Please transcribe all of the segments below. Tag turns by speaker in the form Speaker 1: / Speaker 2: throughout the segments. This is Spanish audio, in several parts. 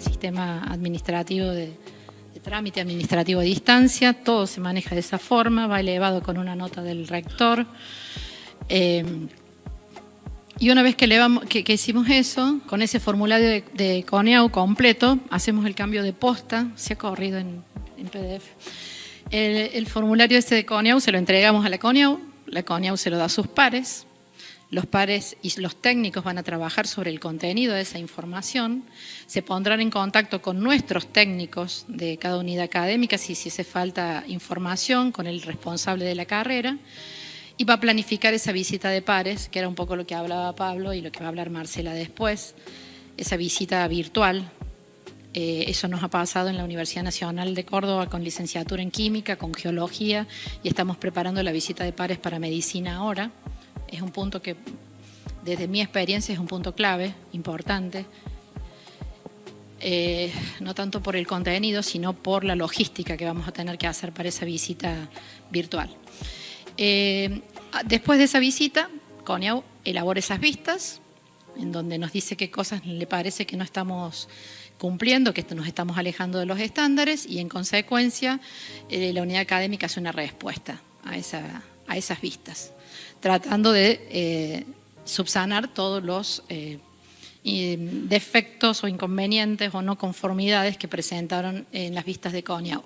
Speaker 1: el sistema administrativo de trámite administrativo a distancia, todo se maneja de esa forma, va elevado con una nota del rector. Y una vez que hicimos eso, con ese formulario de CONEAU completo, hacemos el cambio de posta, se ha corrido en PDF. El formulario ese de CONEAU se lo entregamos a la CONEAU se lo da a sus pares, los pares y los técnicos van a trabajar sobre el contenido de esa información, se pondrán en contacto con nuestros técnicos de cada unidad académica si hace falta información, con el responsable de la carrera, y va a planificar esa visita de pares, que era un poco lo que hablaba Pablo y lo que va a hablar Marcela después, esa visita virtual. Eso nos ha pasado en la Universidad Nacional de Córdoba con licenciatura en Química, con Geología, y estamos preparando la visita de pares para Medicina ahora. Es un punto que, desde mi experiencia, es un punto clave, importante. No tanto por el contenido, sino por la logística que vamos a tener que hacer para esa visita virtual. Después de esa visita, CONEAU elabora esas vistas, en donde nos dice qué cosas le parece que no estamos cumpliendo, que nos estamos alejando de los estándares, y en consecuencia la unidad académica hace una respuesta a esas vistas, tratando de subsanar todos los defectos o inconvenientes o no conformidades que presentaron en las vistas de CONEAU.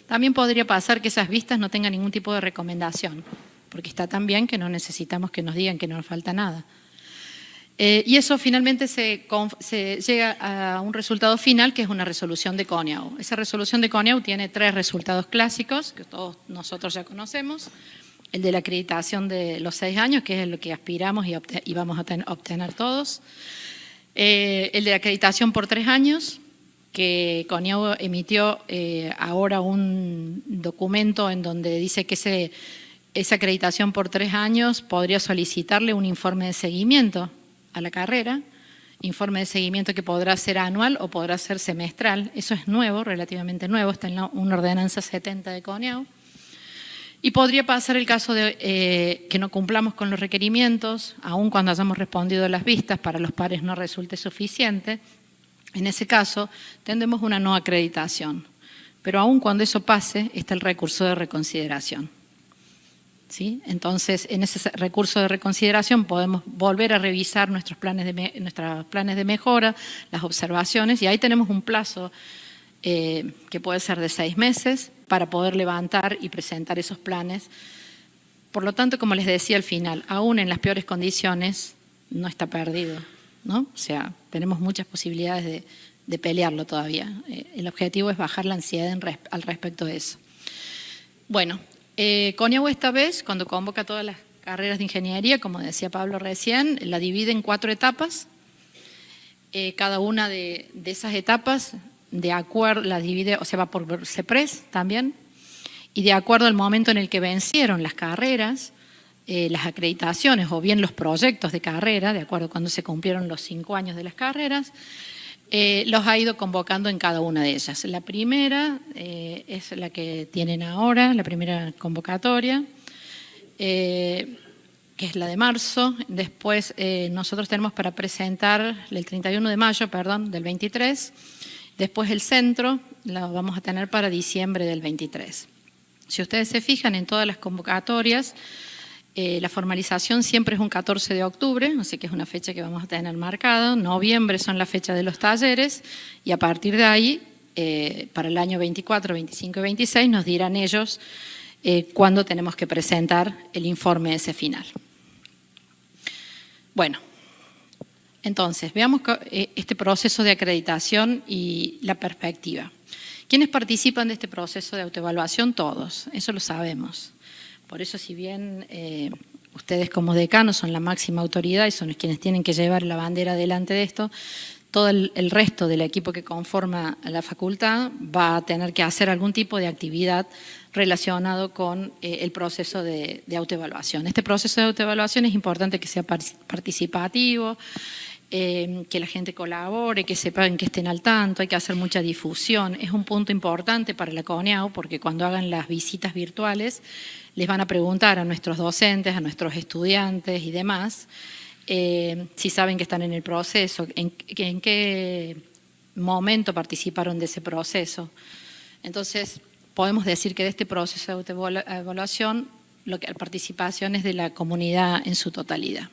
Speaker 1: También podría pasar que esas vistas no tengan ningún tipo de recomendación, porque está tan bien que no necesitamos que nos digan que no nos falta nada. Y eso finalmente se llega a un resultado final, que es una resolución de CONEAU. Esa resolución de CONEAU tiene 3 resultados clásicos, que todos nosotros ya conocemos. El de la acreditación de los 6 años, que es lo que aspiramos y vamos a obtener todos. El de la acreditación por 3 años, que CONEAU emitió ahora un documento en donde dice que esa acreditación por 3 años podría solicitarle un informe de seguimiento a la carrera, informe de seguimiento que podrá ser anual o podrá ser semestral. Eso es nuevo, relativamente nuevo, está en una ordenanza 70 de CONEAU. Y podría pasar el caso de que no cumplamos con los requerimientos, aun cuando hayamos respondido a las vistas, para los pares no resulte suficiente. En ese caso, tendremos una no acreditación. Pero aun cuando eso pase, está el recurso de reconsideración. ¿Sí? Entonces, en ese recurso de reconsideración podemos volver a revisar nuestros planes de mejora, las observaciones, y ahí tenemos un plazo que puede ser de 6 meses para poder levantar y presentar esos planes. Por lo tanto, como les decía al final, aún en las peores condiciones no está perdido, ¿no? O sea, tenemos muchas posibilidades de pelearlo todavía. El objetivo es bajar la ansiedad al respecto de eso. Bueno, CONEAU esta vez, cuando convoca todas las carreras de ingeniería, como decía Pablo recién, la divide en 4 etapas. Cada una de esas etapas, de acuerdo, la divide, o sea, va por CEPRES también, y de acuerdo al momento en el que vencieron las carreras, las acreditaciones o bien los proyectos de carrera, de acuerdo a cuando se cumplieron los 5 años de las carreras, los ha ido convocando en cada una de ellas. La primera es la que tienen ahora, la primera convocatoria, que es la de marzo. Después nosotros tenemos para presentar el 31 de mayo, perdón, del 23. Después el centro lo vamos a tener para diciembre del 23. Si ustedes se fijan en todas las convocatorias, la formalización siempre es un 14 de octubre, así que es una fecha que vamos a tener marcada. Noviembre son la fecha de los talleres y a partir de ahí, para el año 24, 25 y 26, nos dirán ellos cuándo tenemos que presentar el informe ese final. Bueno, entonces, veamos este proceso de acreditación y la perspectiva. ¿Quiénes participan de este proceso de autoevaluación? Todos, eso lo sabemos. Por eso, si bien ustedes como decanos son la máxima autoridad y son quienes tienen que llevar la bandera delante de esto, todo el resto del equipo que conforma la facultad va a tener que hacer algún tipo de actividad relacionado con el proceso de autoevaluación. Este proceso de autoevaluación es importante que sea participativo, que la gente colabore, que sepan que estén al tanto, hay que hacer mucha difusión. Es un punto importante para la CONEAU porque cuando hagan las visitas virtuales les van a preguntar a nuestros docentes, a nuestros estudiantes y demás, si saben que están en el proceso, en qué momento participaron de ese proceso. Entonces, podemos decir que de este proceso de autoevaluación, la participación es de la comunidad en su totalidad.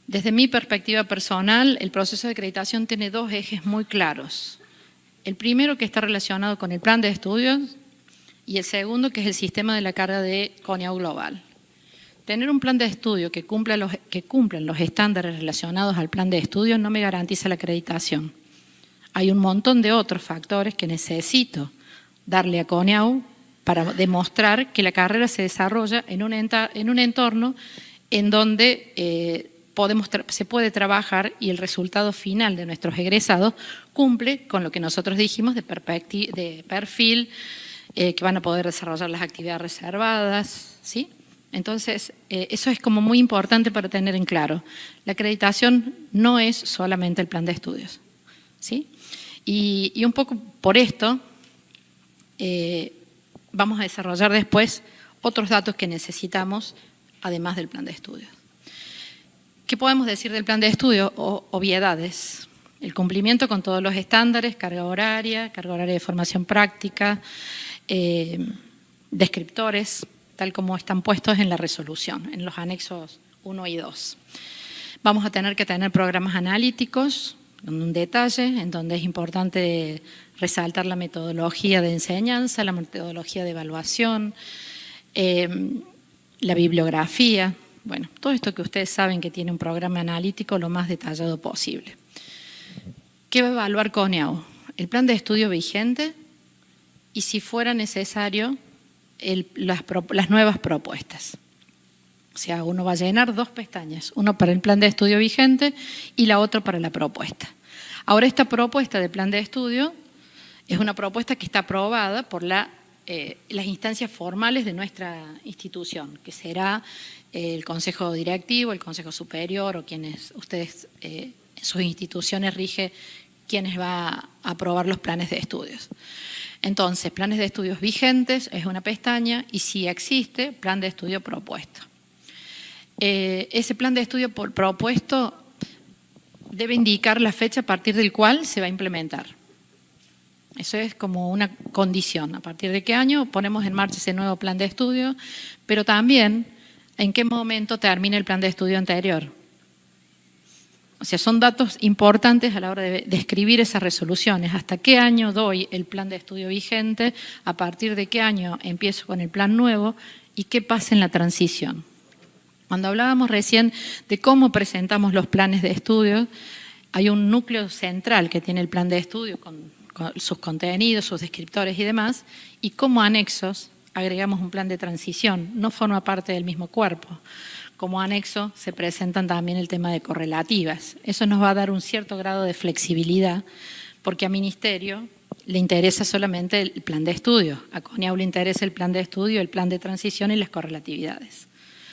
Speaker 1: Desde mi perspectiva personal, el proceso de acreditación tiene dos ejes muy claros. El primero, que está relacionado con el plan de estudios, y el segundo, que es el sistema de la carga de CONIAU global. Tener un plan de estudio que cumpla los estándares relacionados al plan de estudio no me garantiza la acreditación. Hay un montón de otros factores que necesito darle a CONIAU para demostrar que la carrera se desarrolla en un entorno en donde se puede trabajar y el resultado final de nuestros egresados cumple con lo que nosotros dijimos de perfil, que van a poder desarrollar las actividades reservadas, ¿sí? Entonces, eso es como muy importante para tener en claro. La acreditación no es solamente el plan de estudios, ¿sí? Y un poco por esto vamos a desarrollar después otros datos que necesitamos, además del plan de estudios. ¿Qué podemos decir del plan de estudio? Obviedades. El cumplimiento con todos los estándares, carga horaria de formación práctica, descriptores, tal como están puestos en la resolución, en los anexos 1 y 2. Vamos a tener que tener programas analíticos, con un detalle, en donde es importante resaltar la metodología de enseñanza, la metodología de evaluación, la bibliografía. Bueno, todo esto que ustedes saben que tiene un programa analítico lo más detallado posible. ¿Qué va a evaluar CONIAU? El plan de estudio vigente y, si fuera necesario, las nuevas propuestas. O sea, uno va a llenar dos pestañas, uno para el plan de estudio vigente y la otra para la propuesta. Ahora, esta propuesta de plan de estudio es una propuesta que está aprobada por las instancias formales de nuestra institución, que será el Consejo Directivo, el Consejo Superior o quienes ustedes en sus instituciones rige quienes va a aprobar los planes de estudios. Entonces, planes de estudios vigentes es una pestaña y si existe, plan de estudio propuesto. Ese plan de estudio propuesto debe indicar la fecha a partir del cual se va a implementar. Eso es como una condición. A partir de qué año ponemos en marcha ese nuevo plan de estudio, pero también en qué momento termina el plan de estudio anterior. O sea, son datos importantes a la hora de escribir esas resoluciones. ¿Hasta qué año doy el plan de estudio vigente? ¿A partir de qué año empiezo con el plan nuevo? ¿Y qué pasa en la transición? Cuando hablábamos recién de cómo presentamos los planes de estudio, hay un núcleo central que tiene el plan de estudio con sus contenidos, sus descriptores y demás, y como anexos agregamos un plan de transición. No forma parte del mismo cuerpo. Como anexo se presentan también el tema de correlativas. Eso nos va a dar un cierto grado de flexibilidad, porque a Ministerio le interesa solamente el plan de estudio, a CONIAU le interesa el plan de estudio, el plan de transición y las correlatividades.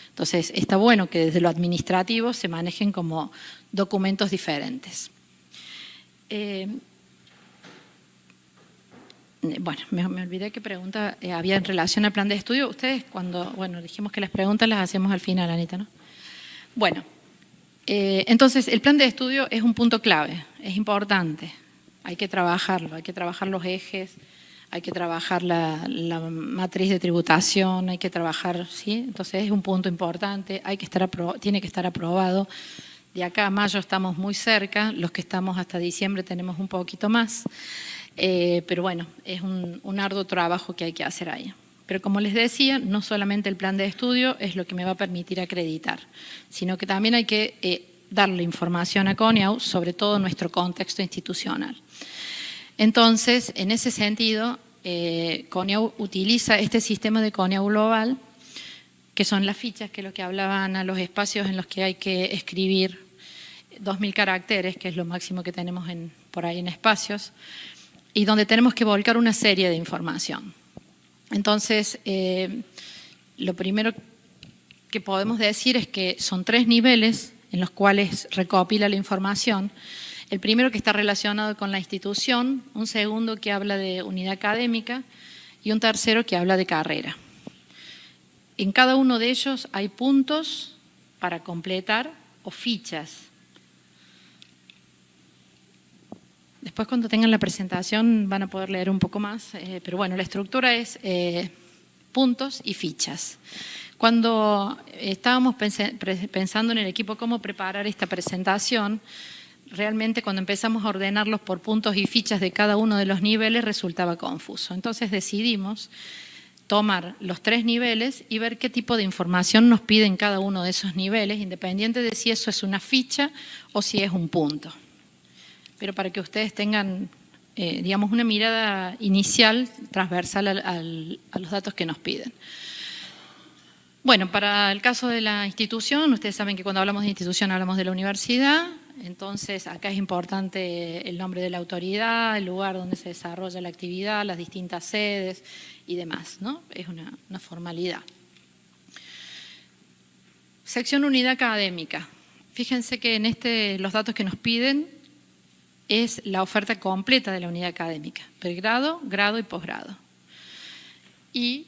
Speaker 1: Entonces, está bueno que desde lo administrativo se manejen como documentos diferentes. Bueno, me olvidé qué pregunta había en relación al plan de estudio. Ustedes dijimos que las preguntas las hacemos al final, Anita, ¿no? Bueno, entonces el plan de estudio es un punto clave, es importante. Hay que trabajarlo, hay que trabajar los ejes, hay que trabajar la matriz de tributación, hay que trabajar, ¿sí? Entonces es un punto importante, tiene que estar aprobado. De acá a mayo estamos muy cerca, los que estamos hasta diciembre tenemos un poquito más. Pero bueno, es un arduo trabajo que hay que hacer ahí. Pero como les decía, no solamente el plan de estudio es lo que me va a permitir acreditar, sino que también hay que darle información a CONIAU sobre todo nuestro contexto institucional. Entonces, en ese sentido, CONIAU utiliza este sistema de CONIAU global, que son las fichas, que es lo que hablaba Ana, los espacios en los que hay que escribir 2000 caracteres, que es lo máximo que tenemos por ahí en espacios, y donde tenemos que volcar una serie de información. Entonces, lo primero que podemos decir es que son 3 niveles en los cuales recopila la información. El primero que está relacionado con la institución, un segundo que habla de unidad académica y un tercero que habla de carrera. En cada uno de ellos hay puntos para completar o fichas. Después cuando tengan la presentación van a poder leer un poco más, pero bueno, la estructura es puntos y fichas. Cuando estábamos pensando en el equipo cómo preparar esta presentación, realmente cuando empezamos a ordenarlos por puntos y fichas de cada uno de los niveles resultaba confuso. Entonces decidimos tomar los 3 niveles y ver qué tipo de información nos piden cada uno de esos niveles, independiente de si eso es una ficha o si es un punto. Pero para que ustedes tengan, digamos, una mirada inicial, transversal a los datos que nos piden. Bueno, para el caso de la institución, ustedes saben que cuando hablamos de institución hablamos de la universidad, entonces acá es importante el nombre de la autoridad, el lugar donde se desarrolla la actividad, las distintas sedes y demás, ¿no? Es una formalidad. Sección unidad académica. Fíjense que en los datos que nos piden es la oferta completa de la unidad académica, pregrado, grado y posgrado. Y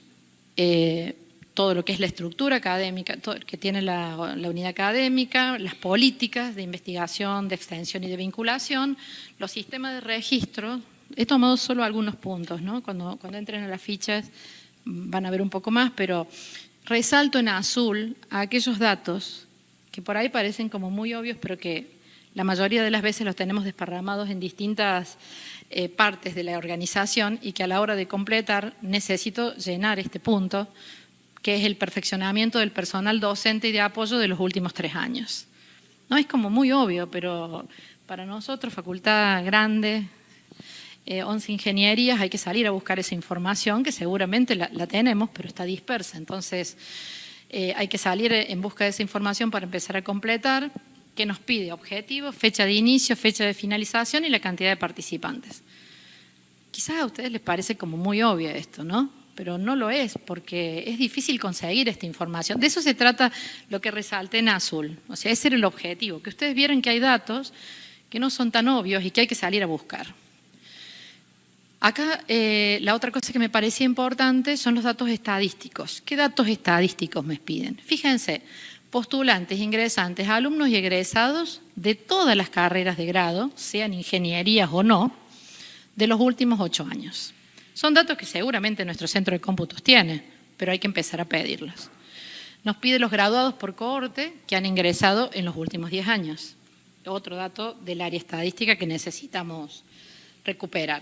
Speaker 1: todo lo que es la estructura académica, todo que tiene la unidad académica, las políticas de investigación, de extensión y de vinculación, los sistemas de registro. He tomado solo algunos puntos, ¿no? Cuando entren a las fichas van a ver un poco más, pero resalto en azul a aquellos datos que por ahí parecen como muy obvios, pero que la mayoría de las veces los tenemos desparramados en distintas partes de la organización y que a la hora de completar necesito llenar este punto, que es el perfeccionamiento del personal docente y de apoyo de los últimos 3 años. No es como muy obvio, pero para nosotros, facultad grande, 11 ingenierías, hay que salir a buscar esa información que seguramente la tenemos, pero está dispersa. Entonces, hay que salir en busca de esa información para empezar a completar, que nos pide objetivos, fecha de inicio, fecha de finalización y la cantidad de participantes. Quizás a ustedes les parece como muy obvio esto, ¿no? Pero no lo es, porque es difícil conseguir esta información. De eso se trata lo que resalté en azul. O sea, ese era el objetivo, que ustedes vieran que hay datos que no son tan obvios y que hay que salir a buscar. Acá la otra cosa que me parecía importante son los datos estadísticos. ¿Qué datos estadísticos me piden? Fíjense, postulantes, ingresantes, alumnos y egresados de todas las carreras de grado, sean ingenierías o no, de los últimos 8 años. Son datos que seguramente nuestro centro de cómputos tiene, pero hay que empezar a pedirlos. Nos pide los graduados por cohorte que han ingresado en los últimos 10 años. Otro dato del área estadística que necesitamos recuperar.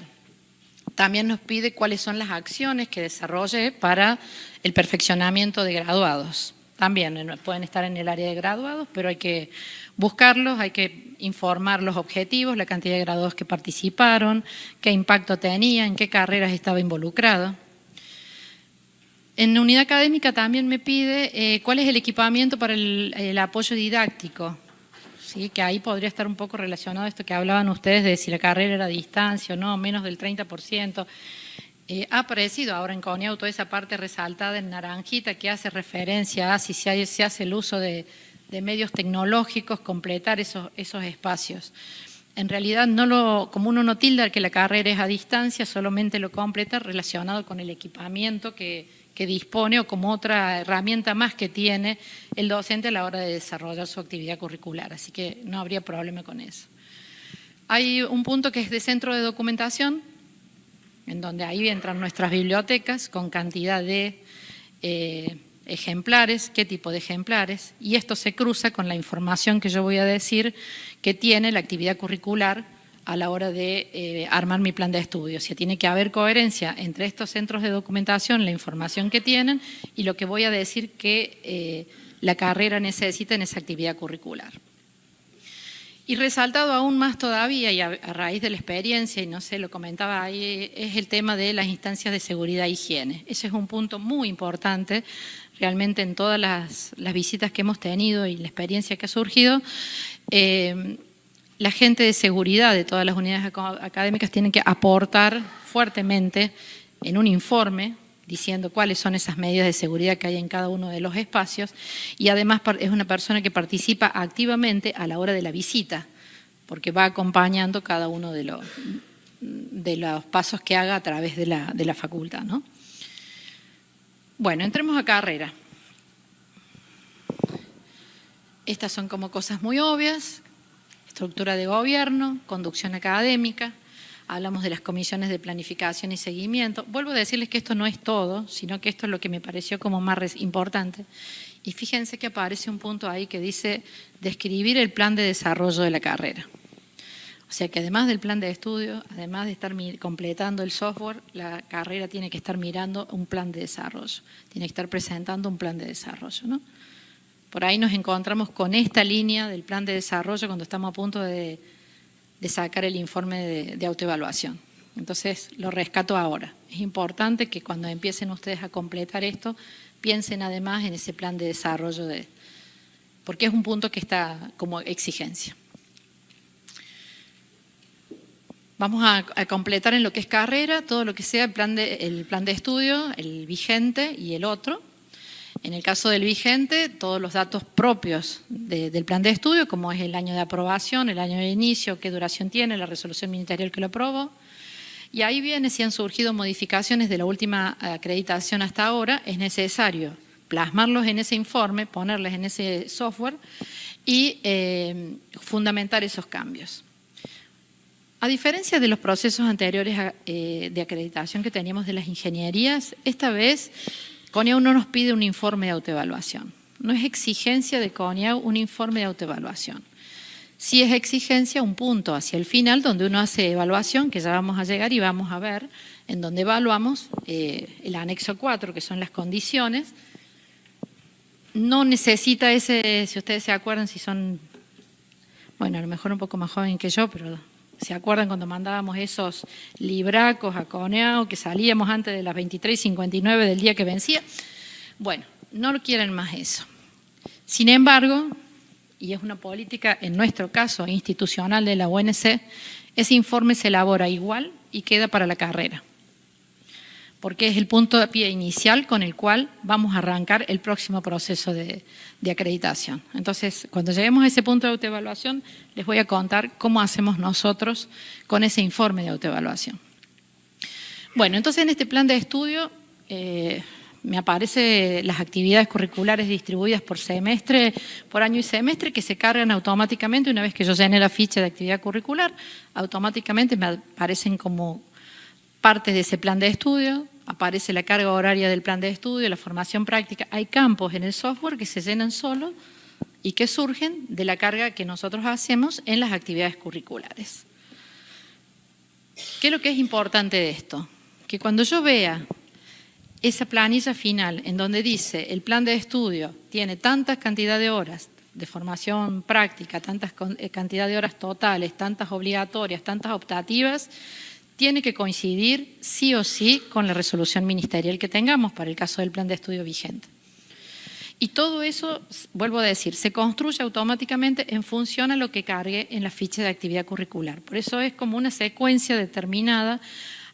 Speaker 1: También nos pide cuáles son las acciones que desarrolle para el perfeccionamiento de graduados. También pueden estar en el área de graduados, pero hay que buscarlos, hay que informar los objetivos, la cantidad de graduados que participaron, qué impacto tenía, en qué carreras estaba involucrado. En la unidad académica también me pide cuál es el equipamiento para el apoyo didáctico. ¿Sí? Que ahí podría estar un poco relacionado a esto que hablaban ustedes de si la carrera era a distancia o no, menos del 30%. Ha aparecido ahora en CONIAU toda esa parte resaltada en naranjita que hace referencia a si se hace el uso de medios tecnológicos, completar esos espacios. En realidad, como uno no tilda que la carrera es a distancia, solamente lo completa relacionado con el equipamiento que dispone o como otra herramienta más que tiene el docente a la hora de desarrollar su actividad curricular. Así que no habría problema con eso. Hay un punto que es de centro de documentación, en donde ahí entran nuestras bibliotecas con cantidad de ejemplares, qué tipo de ejemplares, y esto se cruza con la información que yo voy a decir que tiene la actividad curricular a la hora de armar mi plan de estudio. O sea, tiene que haber coherencia entre estos centros de documentación, la información que tienen y lo que voy a decir que la carrera necesita en esa actividad curricular. Y resaltado aún más todavía, y a raíz de la experiencia, y no sé, lo comentaba ahí, es el tema de las instancias de seguridad e higiene. Ese es un punto muy importante, realmente en todas las visitas que hemos tenido y la experiencia que ha surgido. La gente de seguridad de todas las unidades académicas tiene que aportar fuertemente en un informe diciendo cuáles son esas medidas de seguridad que hay en cada uno de los espacios y además es una persona que participa activamente a la hora de la visita porque va acompañando cada uno de los pasos que haga a través de la facultad, ¿no? Bueno, entremos a carrera. Estas son como cosas muy obvias: estructura de gobierno, conducción académica. hablamos de las comisiones de planificación y seguimiento. Vuelvo a decirles que esto no es todo, sino que esto es lo que me pareció como más importante. Y fíjense que aparece un punto ahí que dice describir el plan de desarrollo de la carrera. O sea que además del plan de estudio, además de estar completando el software, la carrera tiene que estar mirando un plan de desarrollo, tiene que estar presentando un plan de desarrollo, ¿no? Por ahí nos encontramos con esta línea del plan de desarrollo cuando estamos a punto de sacar el informe de autoevaluación. Entonces, lo rescato ahora. Es importante que cuando empiecen ustedes a completar esto, piensen además en ese plan de desarrollo, porque es un punto que está como exigencia. Vamos a completar en lo que es carrera, todo lo que sea el plan de estudio, el vigente y el otro. En el caso del vigente, todos los datos propios del plan de estudio, como es el año de aprobación, el año de inicio, qué duración tiene, la resolución ministerial que lo aprobó. Y ahí viene, si han surgido modificaciones de la última acreditación hasta ahora, es necesario plasmarlos en ese informe, ponerles en ese software y fundamentar esos cambios. A diferencia de los procesos anteriores de acreditación que teníamos de las ingenierías, esta vez CONIAU no nos pide un informe de autoevaluación. No es exigencia de CONIAU un informe de autoevaluación. Sí es exigencia un punto hacia el final donde uno hace evaluación, que ya vamos a llegar y vamos a ver, en donde evaluamos el anexo 4, que son las condiciones. No necesita ese, si ustedes se acuerdan, si son, bueno, a lo mejor un poco más joven que yo, pero ¿se acuerdan cuando mandábamos esos libracos a CONIAU que salíamos antes de las 23:59 del día que vencía? Bueno, no quieren más eso. Sin embargo, y es una política, en nuestro caso, institucional de la UNC, ese informe se elabora igual y queda para la carrera, porque es el punto de pie inicial con el cual vamos a arrancar el próximo proceso de acreditación. Entonces, cuando lleguemos a ese punto de autoevaluación, les voy a contar cómo hacemos nosotros con ese informe de autoevaluación. Bueno, entonces en este plan de estudio me aparecen las actividades curriculares distribuidas por semestre, por año y semestre, que se cargan automáticamente. Una vez que yo llené la ficha de actividad curricular, automáticamente me aparecen como partes de ese plan de estudio. Aparece la carga horaria del plan de estudio, la formación práctica. Hay campos en el software que se llenan solos y que surgen de la carga que nosotros hacemos en las actividades curriculares. ¿Qué es lo que es importante de esto? Que cuando yo vea esa planilla final en donde dice el plan de estudio tiene tanta cantidad de horas de formación práctica, tantas cantidad de horas totales, tantas obligatorias, tantas optativas, tiene que coincidir sí o sí con la resolución ministerial que tengamos para el caso del plan de estudio vigente. Y todo eso, vuelvo a decir, se construye automáticamente en función a lo que cargue en la ficha de actividad curricular. Por eso es como una secuencia determinada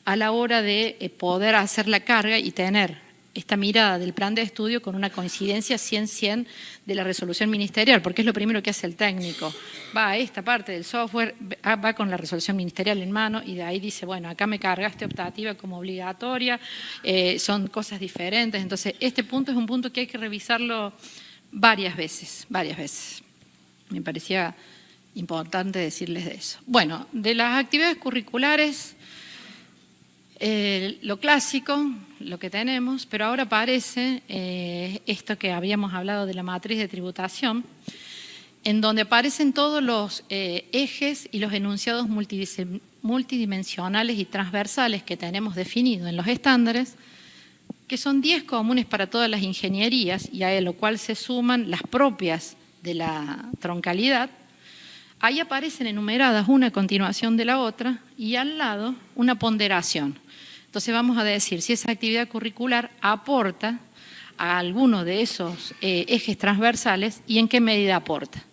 Speaker 1: a la hora de poder hacer la carga y tener esta mirada del plan de estudio con una coincidencia 100% de la resolución ministerial, porque es lo primero que hace el técnico. Va a esta parte del software, va con la resolución ministerial en mano y de ahí dice, bueno, acá me cargaste optativa como obligatoria, son cosas diferentes. Entonces, este punto es un punto que hay que revisarlo varias veces. Me parecía importante decirles de eso. Bueno, de las actividades curriculares, lo clásico, lo que tenemos, pero ahora aparece esto que habíamos hablado de la matriz de tributación, en donde aparecen todos los ejes y los enunciados multidimensionales y transversales que tenemos definidos en los estándares, que son 10 comunes para todas las ingenierías y a lo cual se suman las propias de la troncalidad. Ahí aparecen enumeradas una a continuación de la otra y al lado una ponderación. Entonces vamos a decir si esa actividad curricular aporta a alguno de esos ejes transversales y en qué medida aporta.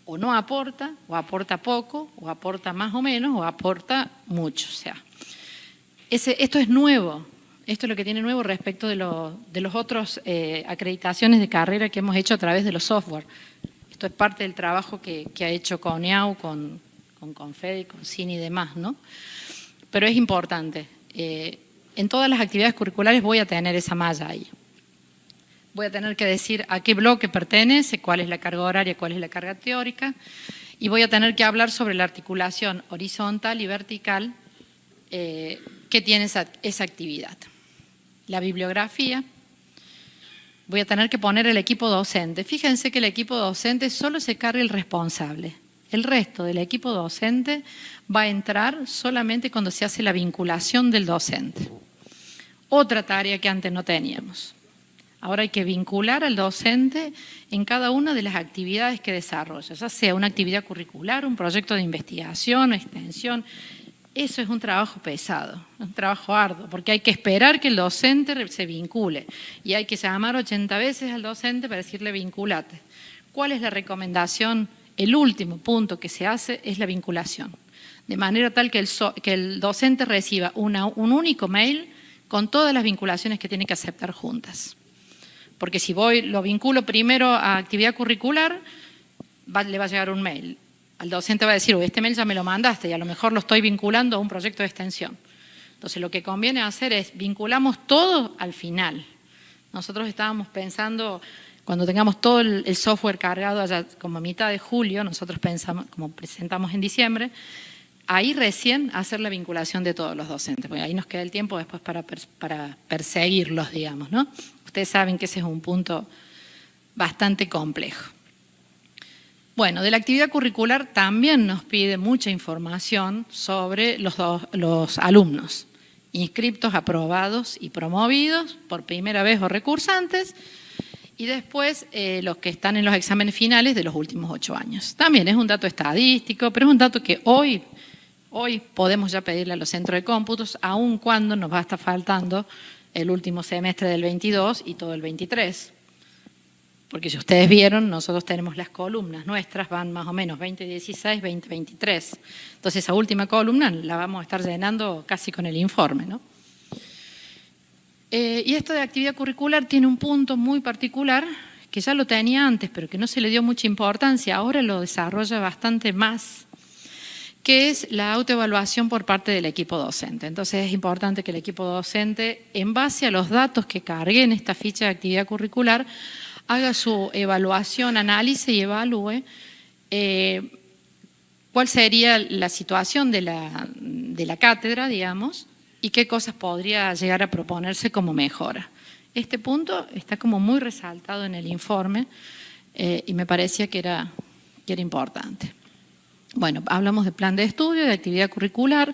Speaker 1: O no aporta, o aporta poco, o aporta más o menos, o aporta mucho. O sea, esto es nuevo. Esto es lo que tiene nuevo respecto de los otros acreditaciones de carrera que hemos hecho a través de los software. Esto es parte del trabajo que ha hecho CONIAU con Confedi, con CINI y demás, ¿no? Pero es importante. En todas las actividades curriculares voy a tener esa malla ahí. Voy a tener que decir a qué bloque pertenece, cuál es la carga horaria, cuál es la carga teórica. Y voy a tener que hablar sobre la articulación horizontal y vertical que tiene esa actividad. La bibliografía. Voy a tener que poner el equipo docente. Fíjense que el equipo docente solo se carga el responsable. El resto del equipo docente va a entrar solamente cuando se hace la vinculación del docente. Otra tarea que antes no teníamos. Ahora hay que vincular al docente en cada una de las actividades que desarrolla, ya sea una actividad curricular, un proyecto de investigación, extensión. Eso es un trabajo pesado, un trabajo arduo, porque hay que esperar que el docente se vincule y hay que llamar 80 veces al docente para decirle vinculate. ¿Cuál es la recomendación? El último punto que se hace es la vinculación, de manera tal que el docente reciba un único mail con todas las vinculaciones que tiene que aceptar juntas. Porque si lo vinculo primero a actividad curricular, le va a llegar un mail. Al docente va a decir, este mail ya me lo mandaste y a lo mejor lo estoy vinculando a un proyecto de extensión. Entonces lo que conviene hacer es vinculamos todo al final. Nosotros estábamos pensando, cuando tengamos todo el software cargado allá como a mitad de julio, nosotros pensamos, como presentamos en diciembre, ahí recién hacer la vinculación de todos los docentes, porque ahí nos queda el tiempo después para perseguirlos, digamos, ¿no? Ustedes saben que ese es un punto bastante complejo. Bueno, de la actividad curricular también nos pide mucha información sobre los alumnos, inscriptos, aprobados y promovidos por primera vez o recursantes, y después los que están en los exámenes finales de los últimos 8 años. También es un dato estadístico, pero es un dato que hoy podemos ya pedirle a los centros de cómputos, aun cuando nos va a estar faltando el último semestre del 22 y todo el 23. Porque si ustedes vieron, nosotros tenemos las columnas nuestras, van más o menos 2016, 2023. Entonces esa última columna la vamos a estar llenando casi con el informe, ¿no? Y esto de actividad curricular tiene un punto muy particular, que ya lo tenía antes, pero que no se le dio mucha importancia, ahora lo desarrolla bastante más, que es la autoevaluación por parte del equipo docente. Entonces es importante que el equipo docente, en base a los datos que cargue en esta ficha de actividad curricular, haga su evaluación, analice y evalúe cuál sería la situación de la cátedra, digamos, y qué cosas podría llegar a proponerse como mejora. Este punto está como muy resaltado en el informe y me parecía que era importante. Bueno, hablamos de plan de estudio, de actividad curricular,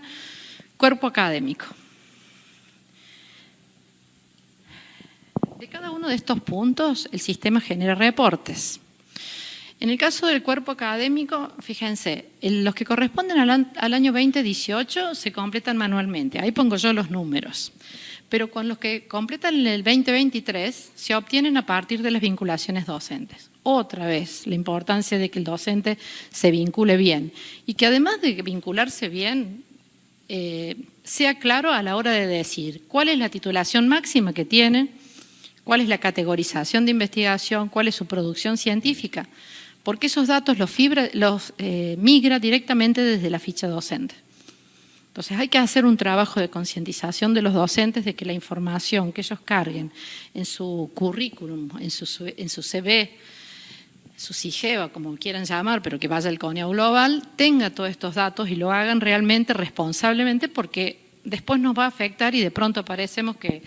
Speaker 1: cuerpo académico. De cada uno de estos puntos, el sistema genera reportes. En el caso del cuerpo académico, fíjense, los que corresponden al año 2018 se completan manualmente. Ahí pongo yo los números. Pero con los que completan el 2023 se obtienen a partir de las vinculaciones docentes. Otra vez, la importancia de que el docente se vincule bien. Y que además de vincularse bien, sea claro a la hora de decir cuál es la titulación máxima que tiene, cuál es la categorización de investigación, cuál es su producción científica, porque esos datos los migra directamente desde la ficha docente. Entonces hay que hacer un trabajo de concientización de los docentes de que la información que ellos carguen en su currículum, en su CV, su SIGEVA, como quieran llamar, pero que vaya al CONIAU Global, tenga todos estos datos y lo hagan realmente responsablemente, porque después nos va a afectar y de pronto parecemos que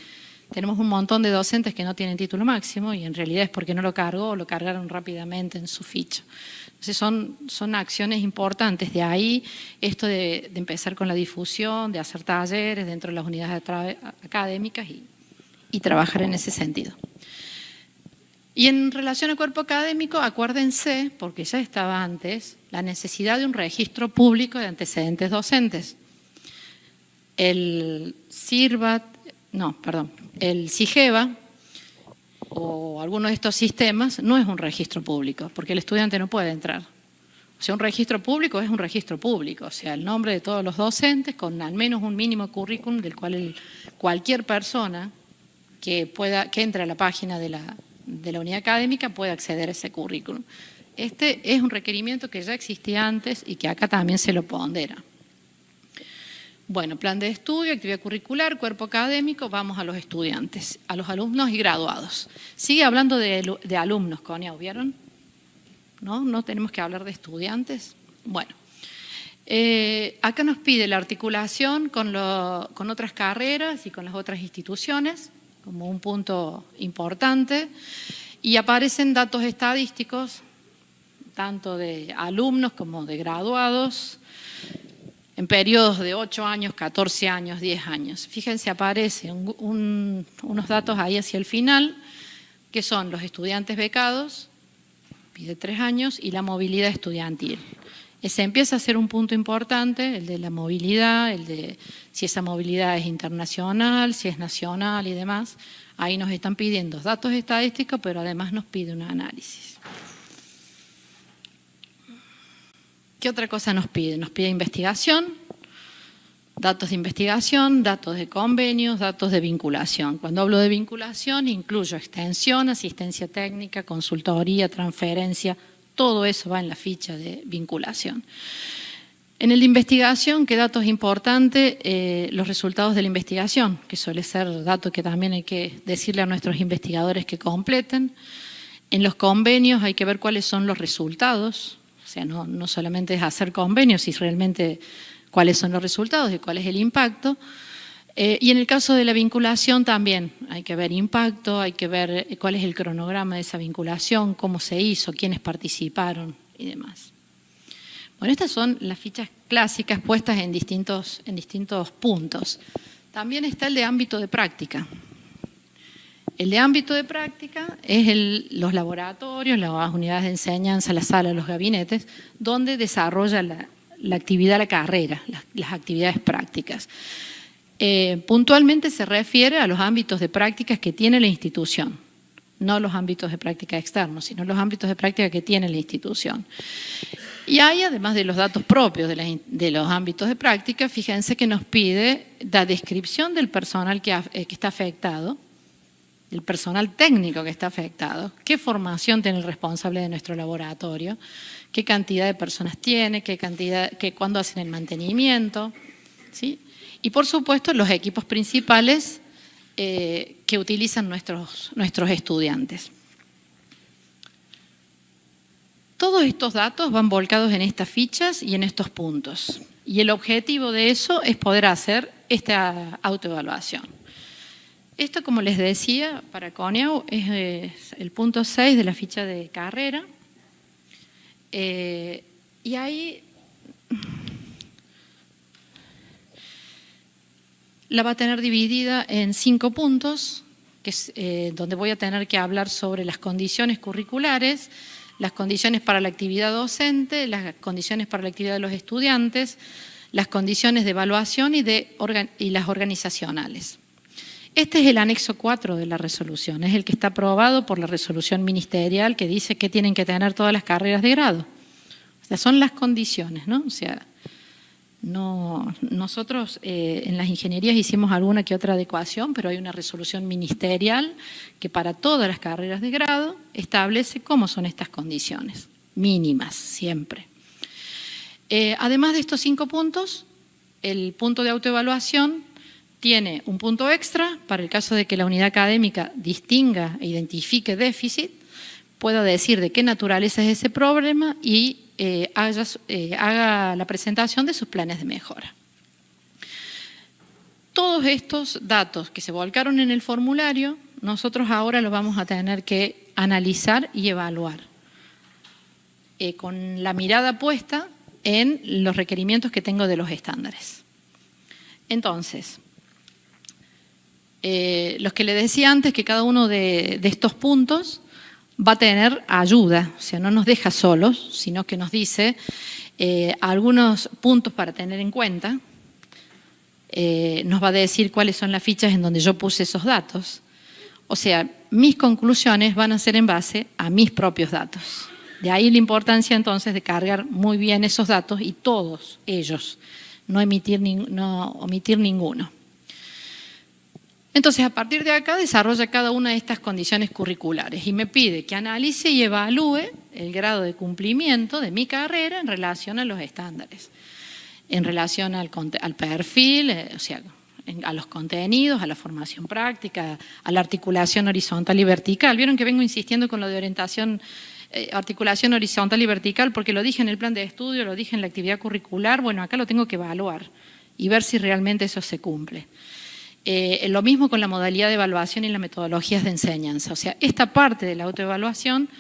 Speaker 1: tenemos un montón de docentes que no tienen título máximo y en realidad es porque no lo cargó o lo cargaron rápidamente en su ficha. Entonces son acciones importantes. De ahí esto de empezar con la difusión, de hacer talleres dentro de las unidades académicas y trabajar en ese sentido. Y en relación al cuerpo académico, acuérdense, porque ya estaba antes, la necesidad de un registro público de antecedentes docentes. El SIGEVA o alguno de estos sistemas no es un registro público, porque el estudiante no puede entrar. O sea, un registro público es un registro público, o sea, el nombre de todos los docentes con al menos un mínimo currículum del cual cualquier persona que entre a la página de la unidad académica puede acceder a ese currículum. Este es un requerimiento que ya existía antes y que acá también se lo pondera. Bueno, plan de estudio, actividad curricular, cuerpo académico, vamos a los estudiantes, a los alumnos y graduados. Sigue hablando de alumnos, Conia, ¿vieron? ¿No tenemos que hablar de estudiantes? Bueno, acá nos pide la articulación con otras carreras y con las otras instituciones, como un punto importante, y aparecen datos estadísticos, tanto de alumnos como de graduados, en periodos de 8 años, 14 años, 10 años. Fíjense, aparecen unos datos ahí hacia el final, que son los estudiantes becados, pide 3 años, y la movilidad estudiantil. Se empieza a ser un punto importante, el de la movilidad, el de si esa movilidad es internacional, si es nacional y demás. Ahí nos están pidiendo datos estadísticos, pero además nos pide un análisis. ¿Qué otra cosa nos pide? Nos pide investigación, datos de investigación, datos de convenios, datos de vinculación. Cuando hablo de vinculación, incluyo extensión, asistencia técnica, consultoría, transferencia, todo eso va en la ficha de vinculación. En el de investigación, ¿qué datos importantes? Los resultados de la investigación, que suele ser datos que también hay que decirle a nuestros investigadores que completen. En los convenios hay que ver cuáles son los resultados, o sea, no solamente es hacer convenios, sino realmente cuáles son los resultados y cuál es el impacto. Y en el caso de la vinculación también hay que ver impacto, hay que ver cuál es el cronograma de esa vinculación, cómo se hizo, quiénes participaron y demás. Bueno, estas son las fichas clásicas puestas en distintos puntos. También está el de ámbito de práctica. El de ámbito de práctica es los laboratorios, las unidades de enseñanza, las salas, los gabinetes, donde desarrolla la actividad, la carrera, las actividades prácticas. Puntualmente se refiere a los ámbitos de prácticas que tiene la institución, no los ámbitos de práctica externos, sino los ámbitos de práctica que tiene la institución. Y hay, además de los datos propios de los ámbitos de práctica, fíjense que nos pide la descripción del personal que está afectado, del personal técnico que está afectado, qué formación tiene el responsable de nuestro laboratorio, qué cantidad de personas tiene, cuándo hacen el mantenimiento, ¿sí? Y por supuesto los equipos principales que utilizan nuestros estudiantes. Todos estos datos van volcados en estas fichas y en estos puntos. Y el objetivo de eso es poder hacer esta autoevaluación. Esto, como les decía, para CONIAU es el punto 6 de la ficha de carrera. Y ahí la va a tener dividida en 5 puntos, que es donde voy a tener que hablar sobre las condiciones curriculares, las condiciones para la actividad docente, las condiciones para la actividad de los estudiantes, las condiciones de evaluación y las organizacionales. Este es el anexo 4 de la resolución, es el que está aprobado por la resolución ministerial que dice que tienen que tener todas las carreras de grado. O sea, son las condiciones, ¿no? O sea, nosotros en las ingenierías hicimos alguna que otra adecuación, pero hay una resolución ministerial que para todas las carreras de grado establece cómo son estas condiciones, mínimas siempre. Además de estos 5 puntos, el punto de autoevaluación tiene un punto extra para el caso de que la unidad académica distinga e identifique déficit, pueda decir de qué naturaleza es ese problema y haga la presentación de sus planes de mejora. Todos estos datos que se volcaron en el formulario, nosotros ahora los vamos a tener que analizar y evaluar con la mirada puesta en los requerimientos que tengo de los estándares. Entonces, los que le decía antes que cada uno de estos puntos va a tener ayuda, o sea, no nos deja solos, sino que nos dice algunos puntos para tener en cuenta, nos va a decir cuáles son las fichas en donde yo puse esos datos. O sea, mis conclusiones van a ser en base a mis propios datos. De ahí la importancia entonces de cargar muy bien esos datos y todos ellos, no omitir ninguno. Entonces, a partir de acá desarrolla cada una de estas condiciones curriculares y me pide que analice y evalúe el grado de cumplimiento de mi carrera en relación a los estándares, en relación al perfil, o sea, a los contenidos, a la formación práctica, a la articulación horizontal y vertical. Vieron que vengo insistiendo con lo de orientación articulación horizontal y vertical, porque lo dije en el plan de estudio, lo dije en la actividad curricular, bueno, acá lo tengo que evaluar y ver si realmente eso se cumple. Lo mismo con la modalidad de evaluación y las metodologías de enseñanza. O sea, esta parte de la autoevaluación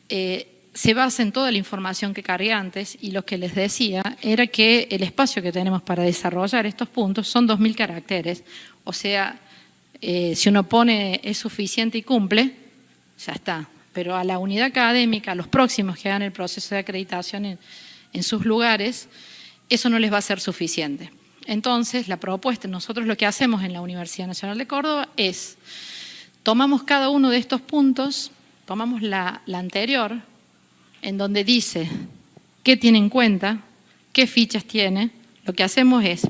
Speaker 1: se basa en toda la información que cargué antes, y lo que les decía era que el espacio que tenemos para desarrollar estos puntos son 2000 caracteres. O sea, si uno pone es suficiente y cumple, ya está. Pero a la unidad académica, a los próximos que hagan el proceso de acreditación en sus lugares, eso no les va a ser suficiente. Entonces, la propuesta, nosotros lo que hacemos en la Universidad Nacional de Córdoba es, tomamos cada uno de estos puntos, tomamos la anterior, en donde dice qué tiene en cuenta, qué fichas tiene. Lo que hacemos es,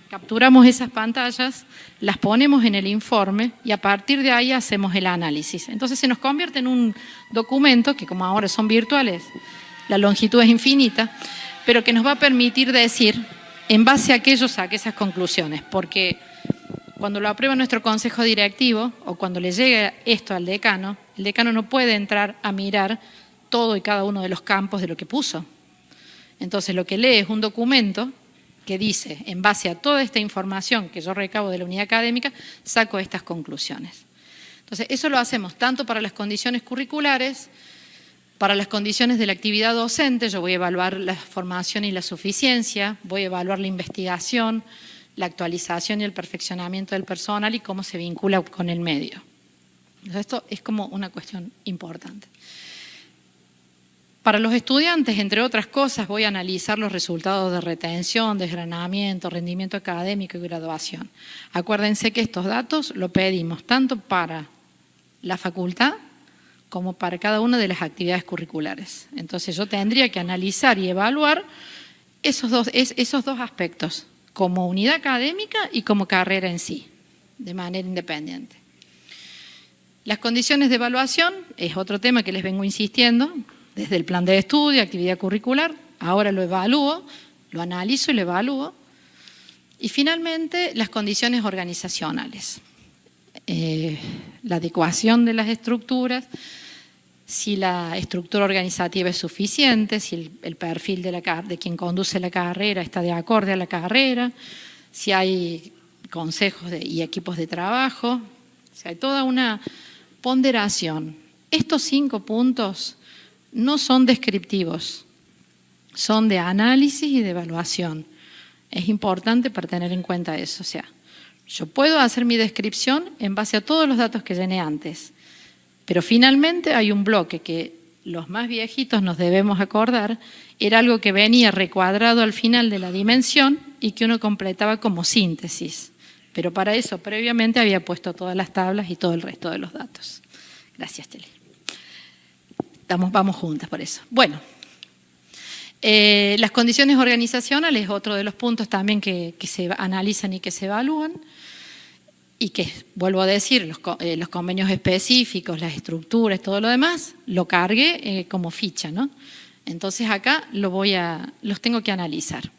Speaker 1: capturamos esas pantallas, las ponemos en el informe y a partir de ahí hacemos el análisis. Entonces se nos convierte en un documento que, como ahora son virtuales, la longitud es infinita, pero que nos va a permitir decir, en base a aquello saque esas conclusiones, porque cuando lo aprueba nuestro consejo directivo o cuando le llegue esto al decano, el decano no puede entrar a mirar todo y cada uno de los campos de lo que puso. Entonces lo que lee es un documento que dice, en base a toda esta información que yo recabo de la unidad académica, saco estas conclusiones. Entonces eso lo hacemos tanto para las condiciones curriculares, para las condiciones de la actividad docente. Yo voy a evaluar la formación y la suficiencia, voy a evaluar la investigación, la actualización y el perfeccionamiento del personal y cómo se vincula con el medio. Entonces, esto es como una cuestión importante. Para los estudiantes, entre otras cosas, voy a analizar los resultados de retención, desgranamiento, rendimiento académico y graduación. Acuérdense que estos datos lo pedimos tanto para la facultad como para cada una de las actividades curriculares. Entonces yo tendría que analizar y evaluar esos dos aspectos, como unidad académica y como carrera en sí, de manera independiente. Las condiciones de evaluación es otro tema que les vengo insistiendo, desde el plan de estudio, actividad curricular, ahora lo evalúo, lo analizo y lo evalúo. Y finalmente, las condiciones organizacionales. La adecuación de las estructuras, si la estructura organizativa es suficiente, si el perfil de quien conduce la carrera está de acorde a la carrera, si hay consejos y equipos de trabajo, si hay toda una ponderación. Estos 5 puntos no son descriptivos, son de análisis y de evaluación. Es importante para tener en cuenta eso. O sea, yo puedo hacer mi descripción en base a todos los datos que llené antes, pero finalmente hay un bloque que los más viejitos nos debemos acordar, era algo que venía recuadrado al final de la dimensión y que uno completaba como síntesis. Pero para eso previamente había puesto todas las tablas y todo el resto de los datos. Gracias, Teli. Vamos juntas por eso. Bueno, las condiciones organizacionales, otro de los puntos también que se analizan y que se evalúan, y que, vuelvo a decir, los convenios específicos, las estructuras, todo lo demás, lo cargué como ficha, ¿no? Entonces acá los tengo que analizar.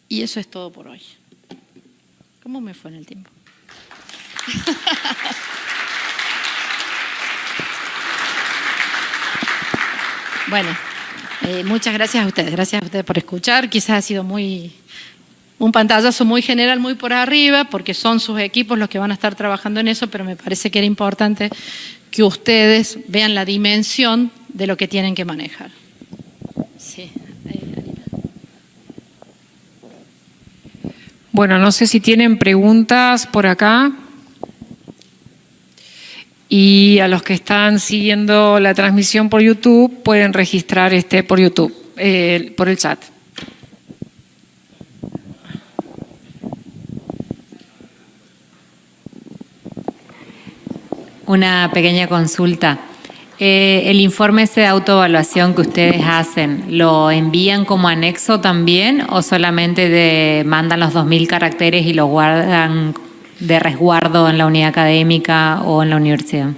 Speaker 1: Y eso es todo por hoy. ¿Cómo me fue en el tiempo? Bueno, muchas gracias a ustedes por escuchar. Quizás ha sido un pantallazo muy general, muy por arriba, porque son sus equipos los que van a estar trabajando en eso, pero me parece que era importante que ustedes vean la dimensión de lo que tienen que manejar. Sí.
Speaker 2: Bueno, no sé si tienen preguntas por acá. Y a los que están siguiendo la transmisión por YouTube, pueden registrar por YouTube, por el chat.
Speaker 3: Una pequeña consulta. El informe ese de autoevaluación que ustedes hacen, ¿lo envían como anexo también o solamente mandan los 2000 caracteres y lo guardan de resguardo en la unidad académica o en la universidad?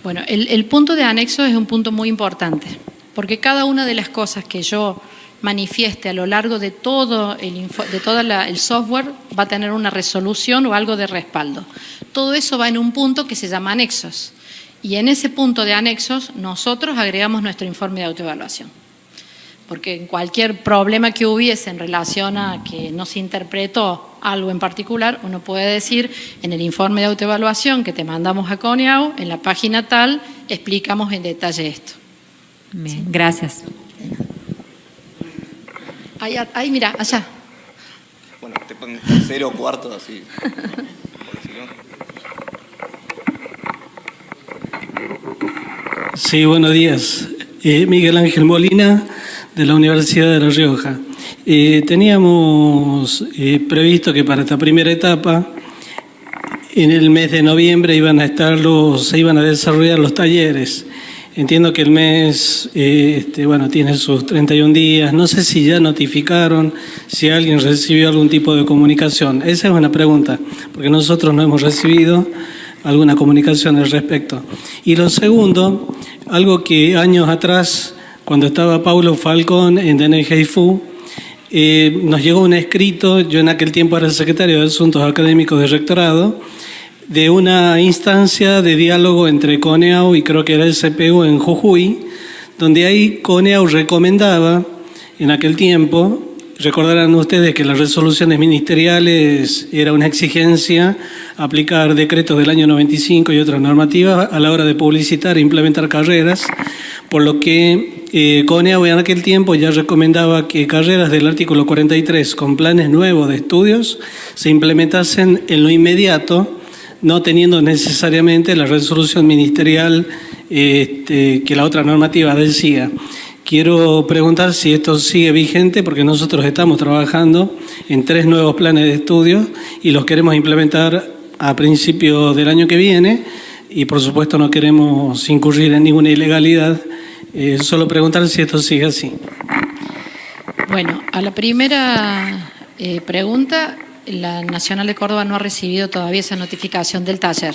Speaker 1: Bueno, el punto de anexo es un punto muy importante, porque cada una de las cosas que yo manifieste a lo largo de todo el software va a tener una resolución o algo de respaldo. Todo eso va en un punto que se llama anexos. Y en ese punto de anexos nosotros agregamos nuestro informe de autoevaluación. Porque en cualquier problema que hubiese en relación a que no se interpretó algo en particular, uno puede decir, en el informe de autoevaluación que te mandamos a CONEAU, en la página tal, explicamos en detalle esto.
Speaker 3: Bien, gracias.
Speaker 1: Ahí, mira, allá.
Speaker 4: Bueno, te ponen tercero o cuarto, así. Por decirlo.
Speaker 5: Sí, buenos días. Miguel Ángel Molina, de la Universidad de La Rioja. Teníamos previsto que para esta primera etapa, en el mes de noviembre, se iban a desarrollar los talleres. Entiendo que el mes tiene sus 31 días. No sé si ya notificaron, si alguien recibió algún tipo de comunicación. Esa es una pregunta, porque nosotros no hemos recibido alguna comunicación al respecto. Y lo segundo, algo que años atrás, cuando estaba Paulo Falcón en DNG-IFU, nos llegó un escrito, yo en aquel tiempo era secretario de Asuntos Académicos de Rectorado, de una instancia de diálogo entre CONEAU y creo que era el CPU en Jujuy, donde ahí CONEAU recomendaba, en aquel tiempo, recordarán ustedes que las resoluciones ministeriales era una exigencia aplicar decretos del año 95 y otras normativas a la hora de publicitar e implementar carreras, por lo que CONEAU en aquel tiempo ya recomendaba que carreras del artículo 43 con planes nuevos de estudios se implementasen en lo inmediato, no teniendo necesariamente la resolución ministerial que la otra normativa decía. Quiero preguntar si esto sigue vigente, porque nosotros estamos trabajando en 3 nuevos planes de estudio y los queremos implementar a principios del año que viene y por supuesto no queremos incurrir en ninguna ilegalidad. Solo preguntar si esto sigue así.
Speaker 1: Bueno, a la primera pregunta, la Nacional de Córdoba no ha recibido todavía esa notificación del taller.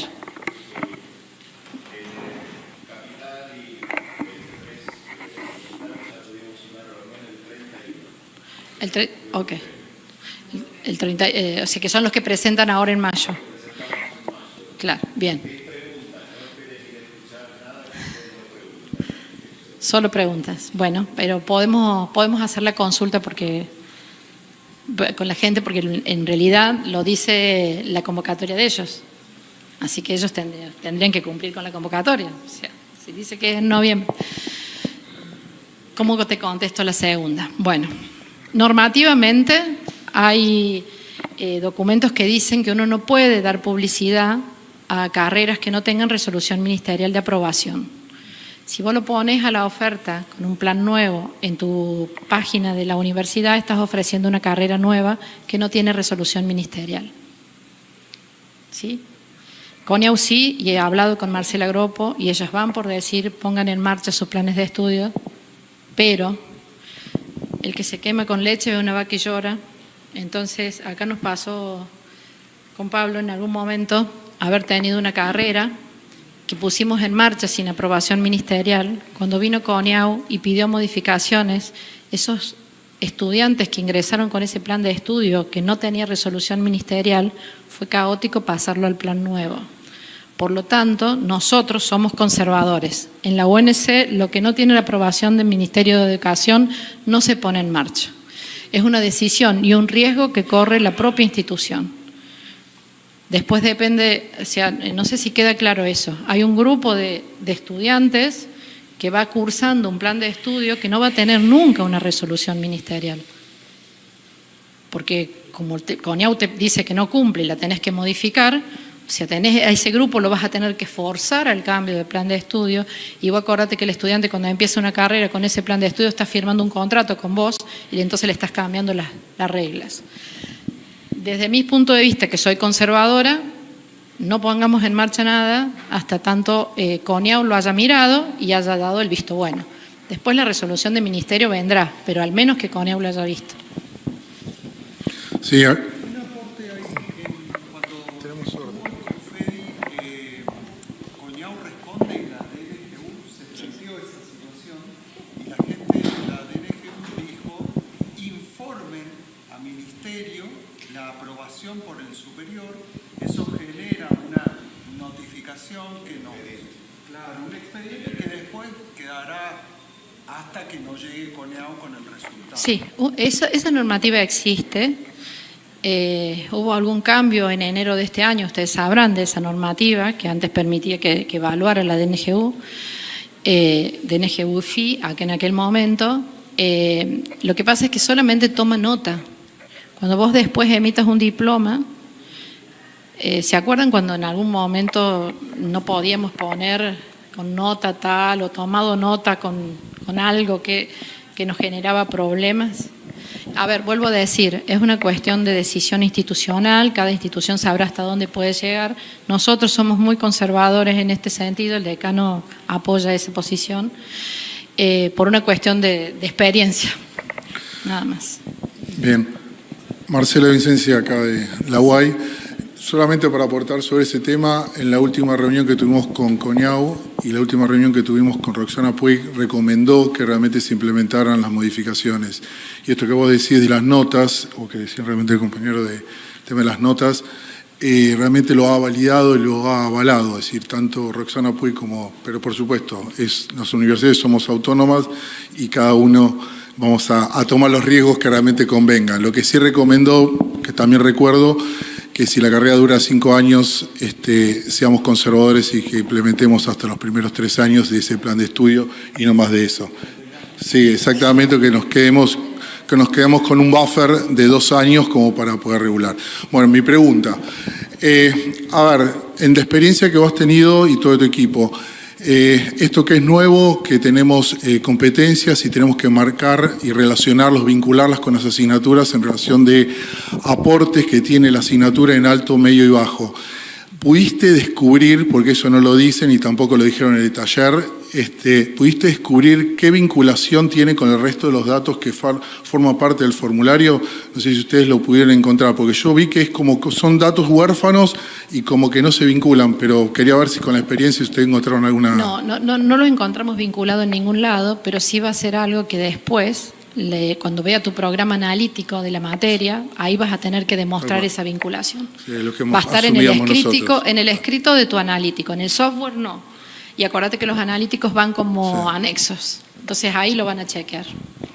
Speaker 1: Ok. El 30, o sea que son los que presentan ahora en mayo. Claro, bien. Solo preguntas. Bueno, pero podemos hacer la consulta con la gente porque en realidad lo dice la convocatoria de ellos. Así que ellos tendrían que cumplir con la convocatoria. O sea, si dice que es en noviembre. ¿Cómo te contesto la segunda? Bueno, normativamente hay documentos que dicen que uno no puede dar publicidad a carreras que no tengan resolución ministerial de aprobación. Si vos lo pones a la oferta con un plan nuevo en tu página de la universidad, estás ofreciendo una carrera nueva que no tiene resolución ministerial. ¿Sí? CONEAU sí, y he hablado con Marcela Gropo, y ellas van por decir, pongan en marcha sus planes de estudio, pero el que se quema con leche ve una vaca y llora. Entonces, acá nos pasó con Pablo en algún momento haber tenido una carrera que pusimos en marcha sin aprobación ministerial. Cuando vino CONEAU y pidió modificaciones, esos estudiantes que ingresaron con ese plan de estudio que no tenía resolución ministerial, fue caótico pasarlo al plan nuevo. Por lo tanto, nosotros somos conservadores. En la UNC, lo que no tiene la aprobación del Ministerio de Educación no se pone en marcha. Es una decisión y un riesgo que corre la propia institución. Después depende, o sea, no sé si queda claro eso. Hay un grupo de estudiantes que va cursando un plan de estudio que no va a tener nunca una resolución ministerial. Porque como CONEAU te dice que no cumple y la tenés que modificar, o sea, a ese grupo lo vas a tener que forzar al cambio de plan de estudio. Y vos acordate que el estudiante cuando empieza una carrera con ese plan de estudio está firmando un contrato con vos y entonces le estás cambiando las reglas. Desde mi punto de vista, que soy conservadora, no pongamos en marcha nada hasta tanto CONEAU lo haya mirado y haya dado el visto bueno. Después la resolución del ministerio vendrá, pero al menos que CONEAU lo haya visto.
Speaker 6: Sí,
Speaker 7: CONEAU responde y la DNGU se planteó esa situación y la gente de la DNGU dijo informen a ministerio la aprobación por el superior, eso genera una notificación que Claro, un expediente que después quedará hasta que no llegue CONEAU con el resultado.
Speaker 1: Sí, esa normativa existe. Hubo algún cambio en enero de este año, ustedes sabrán de esa normativa que antes permitía que evaluara la DNGU, DNGU-FI, en aquel momento. Lo que pasa es que solamente toma nota. Cuando vos después emitas un diploma, ¿se acuerdan cuando en algún momento no podíamos poner con nota tal o tomado nota con algo que nos generaba problemas? A ver, vuelvo a decir, es una cuestión de decisión institucional, cada institución sabrá hasta dónde puede llegar. Nosotros somos muy conservadores en este sentido, el decano apoya esa posición, por una cuestión de experiencia, nada más.
Speaker 6: Bien. Marcela Vicencia, acá de la UAI. Solamente para aportar sobre ese tema, en la última reunión que tuvimos con CONEAU y la última reunión que tuvimos con Roxana Puig, recomendó que realmente se implementaran las modificaciones. Y esto que vos decís de las notas, o que decía realmente el compañero de tema de las notas, realmente lo ha validado y lo ha avalado, es decir, tanto Roxana Puig como, pero por supuesto, las universidades somos autónomas y cada uno vamos a tomar los riesgos que realmente convengan. Lo que sí recomendó, que también recuerdo, que si la carrera dura 5 años, seamos conservadores y que implementemos hasta los primeros 3 años de ese plan de estudio y no más de eso. Sí, exactamente, que nos quedemos con un buffer de 2 años como para poder regular. Bueno, mi pregunta, a ver, en la experiencia que vos has tenido y todo tu equipo, esto que es nuevo, que tenemos competencias y tenemos que marcar y relacionarlos, vincularlas con las asignaturas en relación de aportes que tiene la asignatura en alto, medio y bajo. ¿Pudiste descubrir, porque eso no lo dicen y tampoco lo dijeron en el taller, pudiste descubrir qué vinculación tiene con el resto de los datos que forma parte del formulario? No sé si ustedes lo pudieron encontrar, porque yo vi que es como son datos huérfanos y como que no se vinculan, pero quería ver si con la experiencia ustedes encontraron alguna...
Speaker 1: No lo encontramos vinculado en ningún lado, pero sí va a ser algo que después, cuando vea tu programa analítico de la materia, ahí vas a tener que demostrar esa vinculación.
Speaker 6: Sí, lo que
Speaker 1: va a estar en
Speaker 6: nosotros.
Speaker 1: En el escrito de tu analítico, en el software no. Y acuérdate que los analíticos van como anexos, entonces ahí lo van a chequear.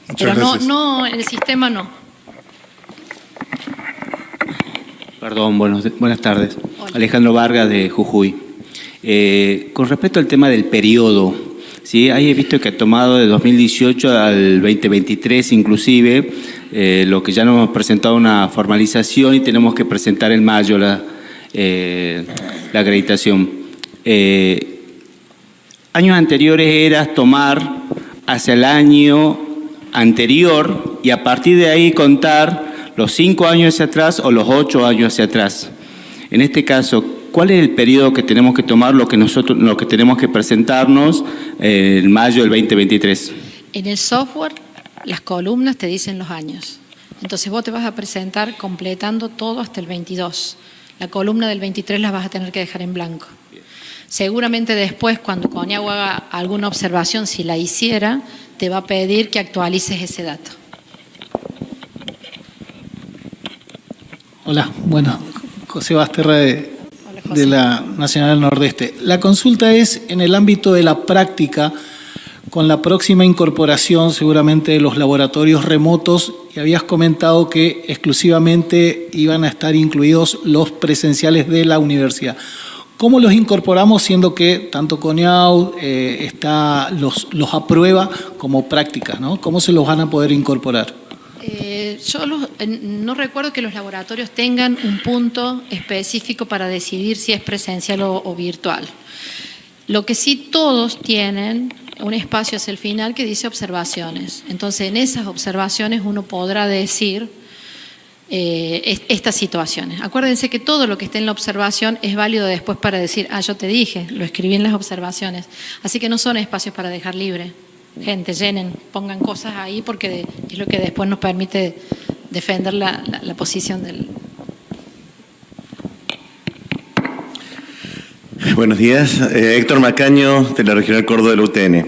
Speaker 6: Muchas
Speaker 1: pero
Speaker 6: gracias.
Speaker 1: no, en el sistema no.
Speaker 8: Perdón, buenas tardes.
Speaker 1: Hola.
Speaker 8: Alejandro Vargas de Jujuy. Con respecto al tema del periodo, ¿sí? Ahí he visto que ha tomado de 2018 al 2023 inclusive, lo que ya nos hemos presentado una formalización y tenemos que presentar en mayo la acreditación. Años anteriores era tomar hacia el año anterior y a partir de ahí contar los 5 años hacia atrás o los 8 años hacia atrás. En este caso, ¿cuál es el periodo que tenemos que tomar, lo que tenemos que presentarnos en mayo del 2023?
Speaker 1: En el software, las columnas te dicen los años. Entonces vos te vas a presentar completando todo hasta el 22. La columna del 23 la vas a tener que dejar en blanco. Seguramente después, cuando CONEAU haga alguna observación, si la hiciera, te va a pedir que actualices ese dato.
Speaker 9: Hola, bueno, José Basterra de la Nacional del Nordeste. La consulta es en el ámbito de la práctica, con la próxima incorporación seguramente de los laboratorios remotos, y habías comentado que exclusivamente iban a estar incluidos los presenciales de la universidad. ¿Cómo los incorporamos siendo que tanto CONEAU los aprueba como prácticas, ¿no? ¿Cómo se los van a poder incorporar?
Speaker 1: Yo no recuerdo que los laboratorios tengan un punto específico para decidir si es presencial o virtual. Lo que sí todos tienen un espacio hacia el final que dice observaciones. Entonces, en esas observaciones uno podrá decir estas situaciones. Acuérdense que todo lo que esté en la observación es válido después para decir, yo te dije, lo escribí en las observaciones. Así que no son espacios para dejar libre. Gente, llenen, pongan cosas ahí porque es lo que después nos permite defender la posición del...
Speaker 10: Buenos días, Héctor Macaño de la Regional Córdoba de la UTN.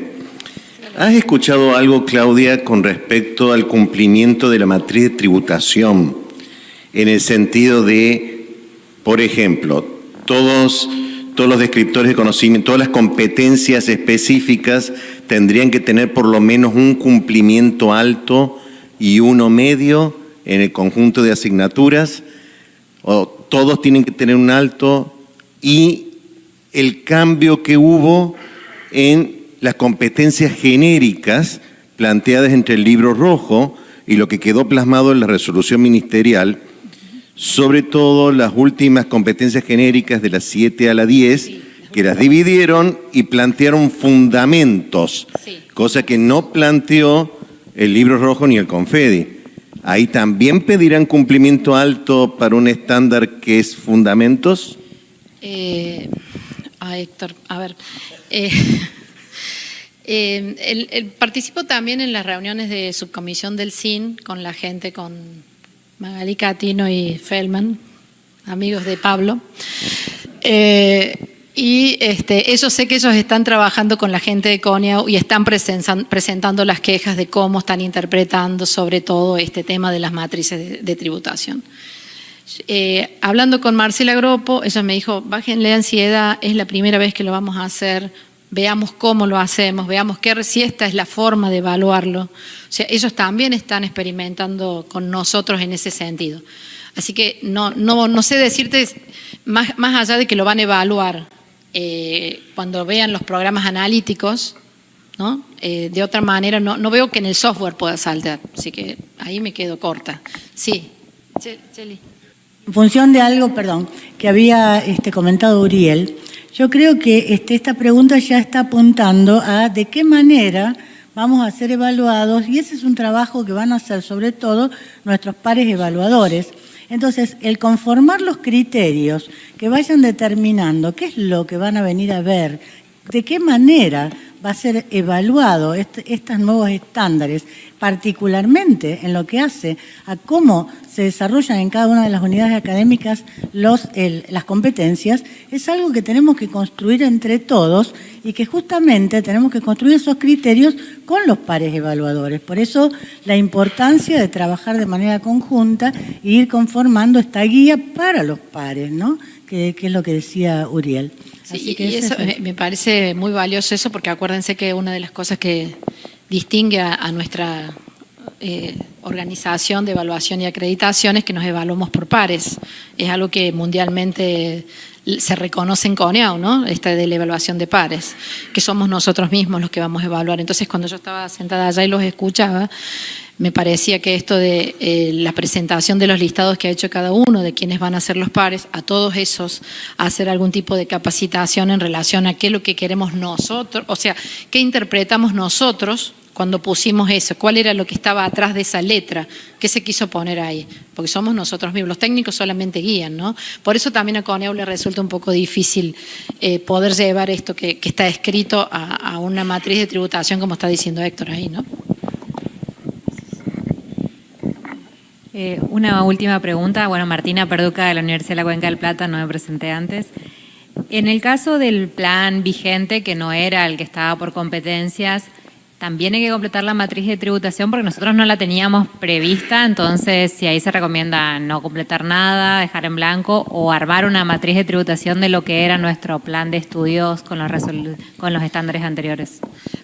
Speaker 10: ¿Has escuchado algo, Claudia, con respecto al cumplimiento de la matriz de tributación? En el sentido de, por ejemplo, todos todos los descriptores de conocimiento, todas las competencias específicas tendrían que tener por lo menos un cumplimiento alto y uno medio en el conjunto de asignaturas, o todos tienen que tener un alto, y el cambio que hubo en las competencias genéricas planteadas entre el libro rojo y lo que quedó plasmado en la resolución ministerial, sobre todo las últimas competencias genéricas de las 7 a la 10, que las dividieron y plantearon fundamentos, cosa que no planteó el libro rojo ni el Confedi. Ahí también pedirán cumplimiento alto para un estándar que es fundamentos.
Speaker 1: Héctor, a ver. Participo también en las reuniones de subcomisión del CIN con la gente, con Magali Catino y Feldman, amigos de Pablo. Ellos sé que ellos están trabajando con la gente de CONIAU y están presentando las quejas de cómo están interpretando sobre todo este tema de las matrices de tributación. Hablando con Marcela Gropo, ella me dijo, bájenle ansiedad, es la primera vez que lo vamos a hacer, veamos cómo lo hacemos, veamos si esta es la forma de evaluarlo. O sea, ellos también están experimentando con nosotros en ese sentido. Así que no sé decirte, más allá de que lo van a evaluar cuando vean los programas analíticos, ¿no? De otra manera, no veo que en el software pueda saltar. Así que ahí me quedo corta. Sí, Cheli.
Speaker 11: En función de algo, que había comentado Uriel, yo creo que esta pregunta ya está apuntando a de qué manera vamos a ser evaluados, y ese es un trabajo que van a hacer sobre todo nuestros pares evaluadores. Entonces, el conformar los criterios que vayan determinando qué es lo que van a venir a ver, de qué manera va a ser evaluado estos nuevos estándares, particularmente en lo que hace a cómo se desarrollan en cada una de las unidades académicas las competencias, es algo que tenemos que construir entre todos y que justamente tenemos que construir esos criterios con los pares evaluadores. Por eso la importancia de trabajar de manera conjunta e ir conformando esta guía para los pares, ¿no? Que es lo que decía Uriel.
Speaker 1: Sí, y eso me parece muy valioso eso, porque acuérdense que una de las cosas que distingue a nuestra organización de evaluación y acreditación es que nos evaluamos por pares. Es algo que mundialmente se reconoce en CONIAU, ¿no? Esta de la evaluación de pares, que somos nosotros mismos los que vamos a evaluar. Entonces, cuando yo estaba sentada allá y los escuchaba, me parecía que esto de la presentación de los listados que ha hecho cada uno, de quienes van a ser los pares, a todos esos, hacer algún tipo de capacitación en relación a qué es lo que queremos nosotros, o sea, qué interpretamos nosotros cuando pusimos eso, cuál era lo que estaba atrás de esa letra, qué se quiso poner ahí, porque somos nosotros mismos, los técnicos solamente guían, ¿no? Por eso también a CONIAU le resulta un poco difícil poder llevar esto que está escrito a una matriz de tributación, como está diciendo Héctor ahí, ¿no?
Speaker 3: Una última pregunta. Bueno, Martina Perduca de la Universidad de la Cuenca del Plata, no me presenté antes. En el caso del plan vigente, que no era el que estaba por competencias, también hay que completar la matriz de tributación porque nosotros no la teníamos prevista, entonces si ahí se recomienda no completar nada, dejar en blanco o armar una matriz de tributación de lo que era nuestro plan de estudios con los estándares anteriores.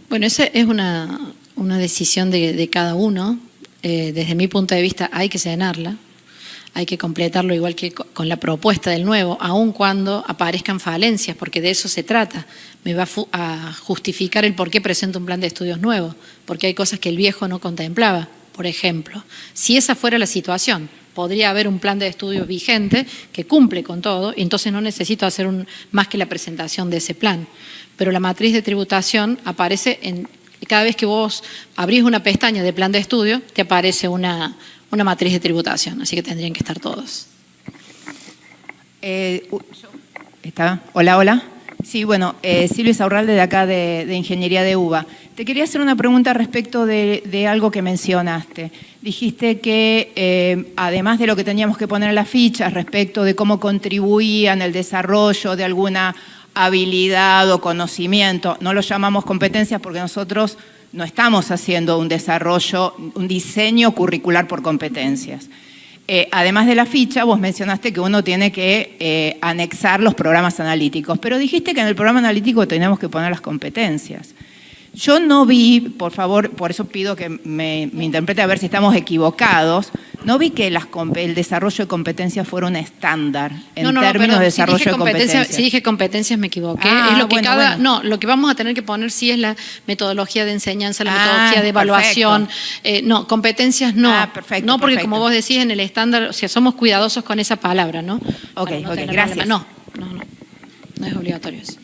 Speaker 1: Bueno, esa es una decisión de cada uno. Desde mi punto de vista hay que llenarla, hay que completarlo igual que con la propuesta del nuevo, aun cuando aparezcan falencias, porque de eso se trata. Me va a justificar el por qué presento un plan de estudios nuevo, porque hay cosas que el viejo no contemplaba. Por ejemplo, si esa fuera la situación, podría haber un plan de estudios vigente que cumple con todo, y entonces no necesito hacer más que la presentación de ese plan. Pero la matriz de tributación aparece cada vez que vos abrís una pestaña de plan de estudio, te aparece una matriz de tributación, así que tendrían que estar todos.
Speaker 12: ¿Está? Hola. Sí, bueno, Silvia Saurralde de acá de Ingeniería de UBA. Te quería hacer una pregunta respecto de algo que mencionaste. Dijiste que además de lo que teníamos que poner en las fichas respecto de cómo contribuían el desarrollo de alguna habilidad o conocimiento, no lo llamamos competencias porque nosotros no estamos haciendo un desarrollo, un diseño curricular por competencias. además de la ficha, vos mencionaste que uno tiene que anexar los programas analíticos, pero dijiste que en el programa analítico tenemos que poner las competencias. Yo no vi, por favor, por eso pido que me interprete a ver si estamos equivocados, no vi que el desarrollo de competencias fuera un estándar en términos de desarrollo de competencias.
Speaker 1: Si dije competencias me equivoqué. Es lo que No, lo que vamos a tener que poner sí es la metodología de enseñanza, la metodología de evaluación. No, competencias no.
Speaker 12: Perfecto.
Speaker 1: No, porque como vos decís en el estándar, o sea, somos cuidadosos con esa palabra, ¿no?
Speaker 12: Ok, gracias.
Speaker 1: No es obligatorio eso.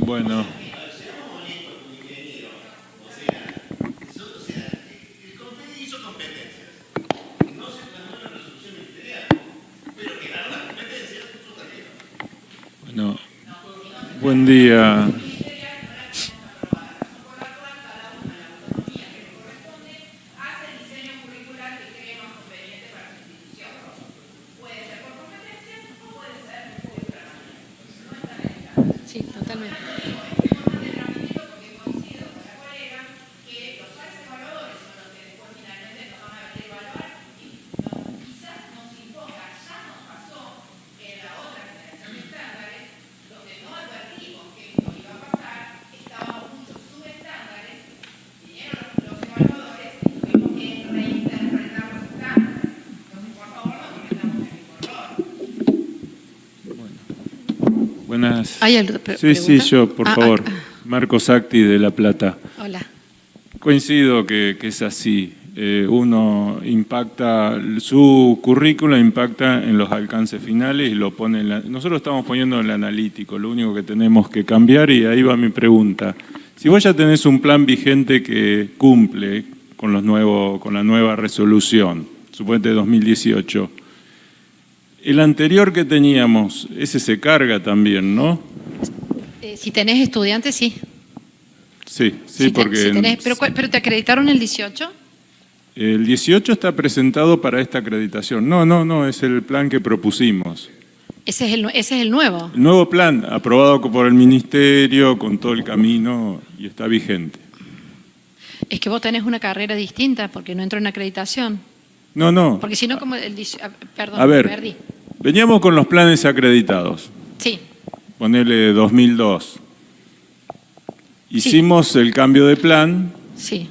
Speaker 13: Bueno. Bueno, buen día.
Speaker 1: Sí, totalmente.
Speaker 13: Buenas.
Speaker 1: ¿Hay alguna
Speaker 13: Sí,
Speaker 1: pregunta?
Speaker 13: yo, por favor. Marco Sacti de La Plata.
Speaker 1: Hola.
Speaker 13: Coincido que es así. Uno impacta, su currícula impacta en los alcances finales y lo pone nosotros estamos poniendo en el analítico, lo único que tenemos que cambiar, y ahí va mi pregunta. Si vos ya tenés un plan vigente que cumple con la nueva resolución, suponete 2018, el anterior que teníamos, ese se carga también, ¿no?
Speaker 1: Si tenés estudiantes, sí.
Speaker 13: Sí, porque...
Speaker 1: ¿Pero te acreditaron el 18?
Speaker 13: El 18 está presentado para esta acreditación. No, es el plan que propusimos.
Speaker 1: Ese es el nuevo.
Speaker 13: El nuevo plan, aprobado por el Ministerio, con todo el camino, y está vigente.
Speaker 1: Es que vos tenés una carrera distinta porque no entró en acreditación.
Speaker 13: No.
Speaker 1: Porque si no, como perdón,
Speaker 13: A ver,
Speaker 1: perdí.
Speaker 13: veníamos con los planes acreditados.
Speaker 1: Sí.
Speaker 13: Ponele 2002. Hicimos el cambio de plan,
Speaker 1: Sí.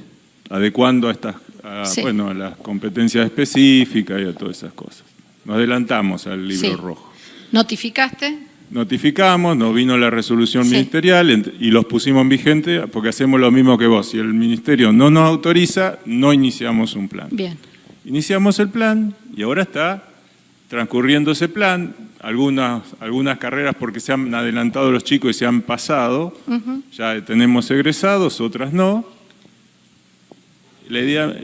Speaker 13: adecuando a las competencias específicas y a todas esas cosas. Nos adelantamos al libro rojo.
Speaker 1: ¿Notificaste?
Speaker 13: Notificamos, nos vino la resolución ministerial y los pusimos en vigente porque hacemos lo mismo que vos. Si el ministerio no nos autoriza, no iniciamos un plan.
Speaker 1: Bien.
Speaker 13: Iniciamos el plan y ahora está transcurriendo ese plan. Algunas carreras porque se han adelantado los chicos y se han pasado. Ya tenemos egresados, otras no. La idea,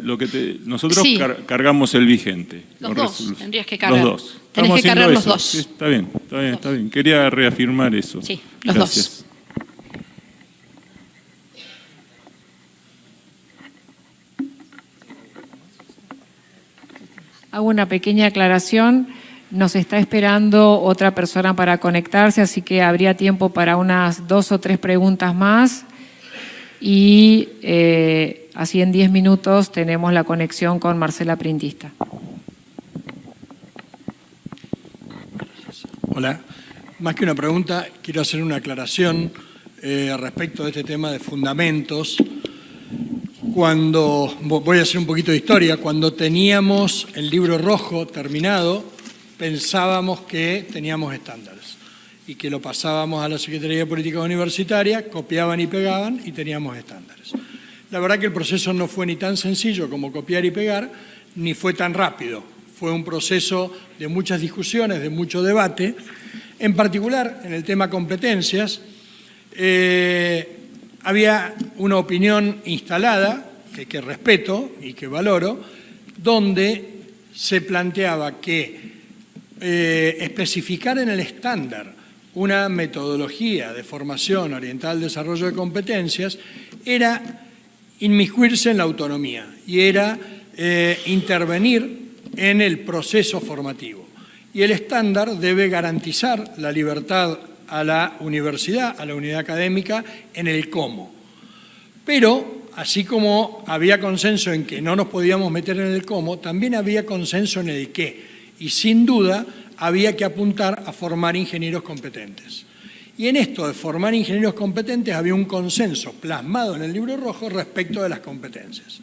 Speaker 13: nosotros cargamos el vigente.
Speaker 1: Los dos, tendrías que cargar.
Speaker 13: Los dos.
Speaker 1: Tenés que cargar los dos.
Speaker 13: Sí, está bien. Quería reafirmar eso.
Speaker 1: Sí, los
Speaker 13: Gracias.
Speaker 1: dos.
Speaker 2: Hago una pequeña aclaración. Nos está esperando otra persona para conectarse, así que habría tiempo para unas 2 o 3 preguntas más. Y así en 10 minutos tenemos la conexión con Marcela Printista.
Speaker 7: Hola. Más que una pregunta, quiero hacer una aclaración respecto de este tema de fundamentos. Voy a hacer un poquito de historia, cuando teníamos el libro rojo terminado, pensábamos que teníamos estándares y que lo pasábamos a la Secretaría de Política Universitaria, copiaban y pegaban y teníamos estándares. La verdad que el proceso no fue ni tan sencillo como copiar y pegar, ni fue tan rápido. Fue un proceso de muchas discusiones, de mucho debate. En particular, en el tema competencias, había una opinión instalada, que respeto y que valoro, donde se planteaba que especificar en el estándar una metodología de formación orientada al desarrollo de competencias era inmiscuirse en la autonomía y era intervenir en el proceso formativo. Y el estándar debe garantizar la libertad
Speaker 14: a la universidad, a la unidad académica, en el cómo. Pero, así como había consenso en que no nos podíamos meter en el cómo, también había consenso en el qué. Y sin duda había que apuntar a formar ingenieros competentes. Y en esto de formar ingenieros competentes había un consenso plasmado en el libro rojo respecto de las competencias.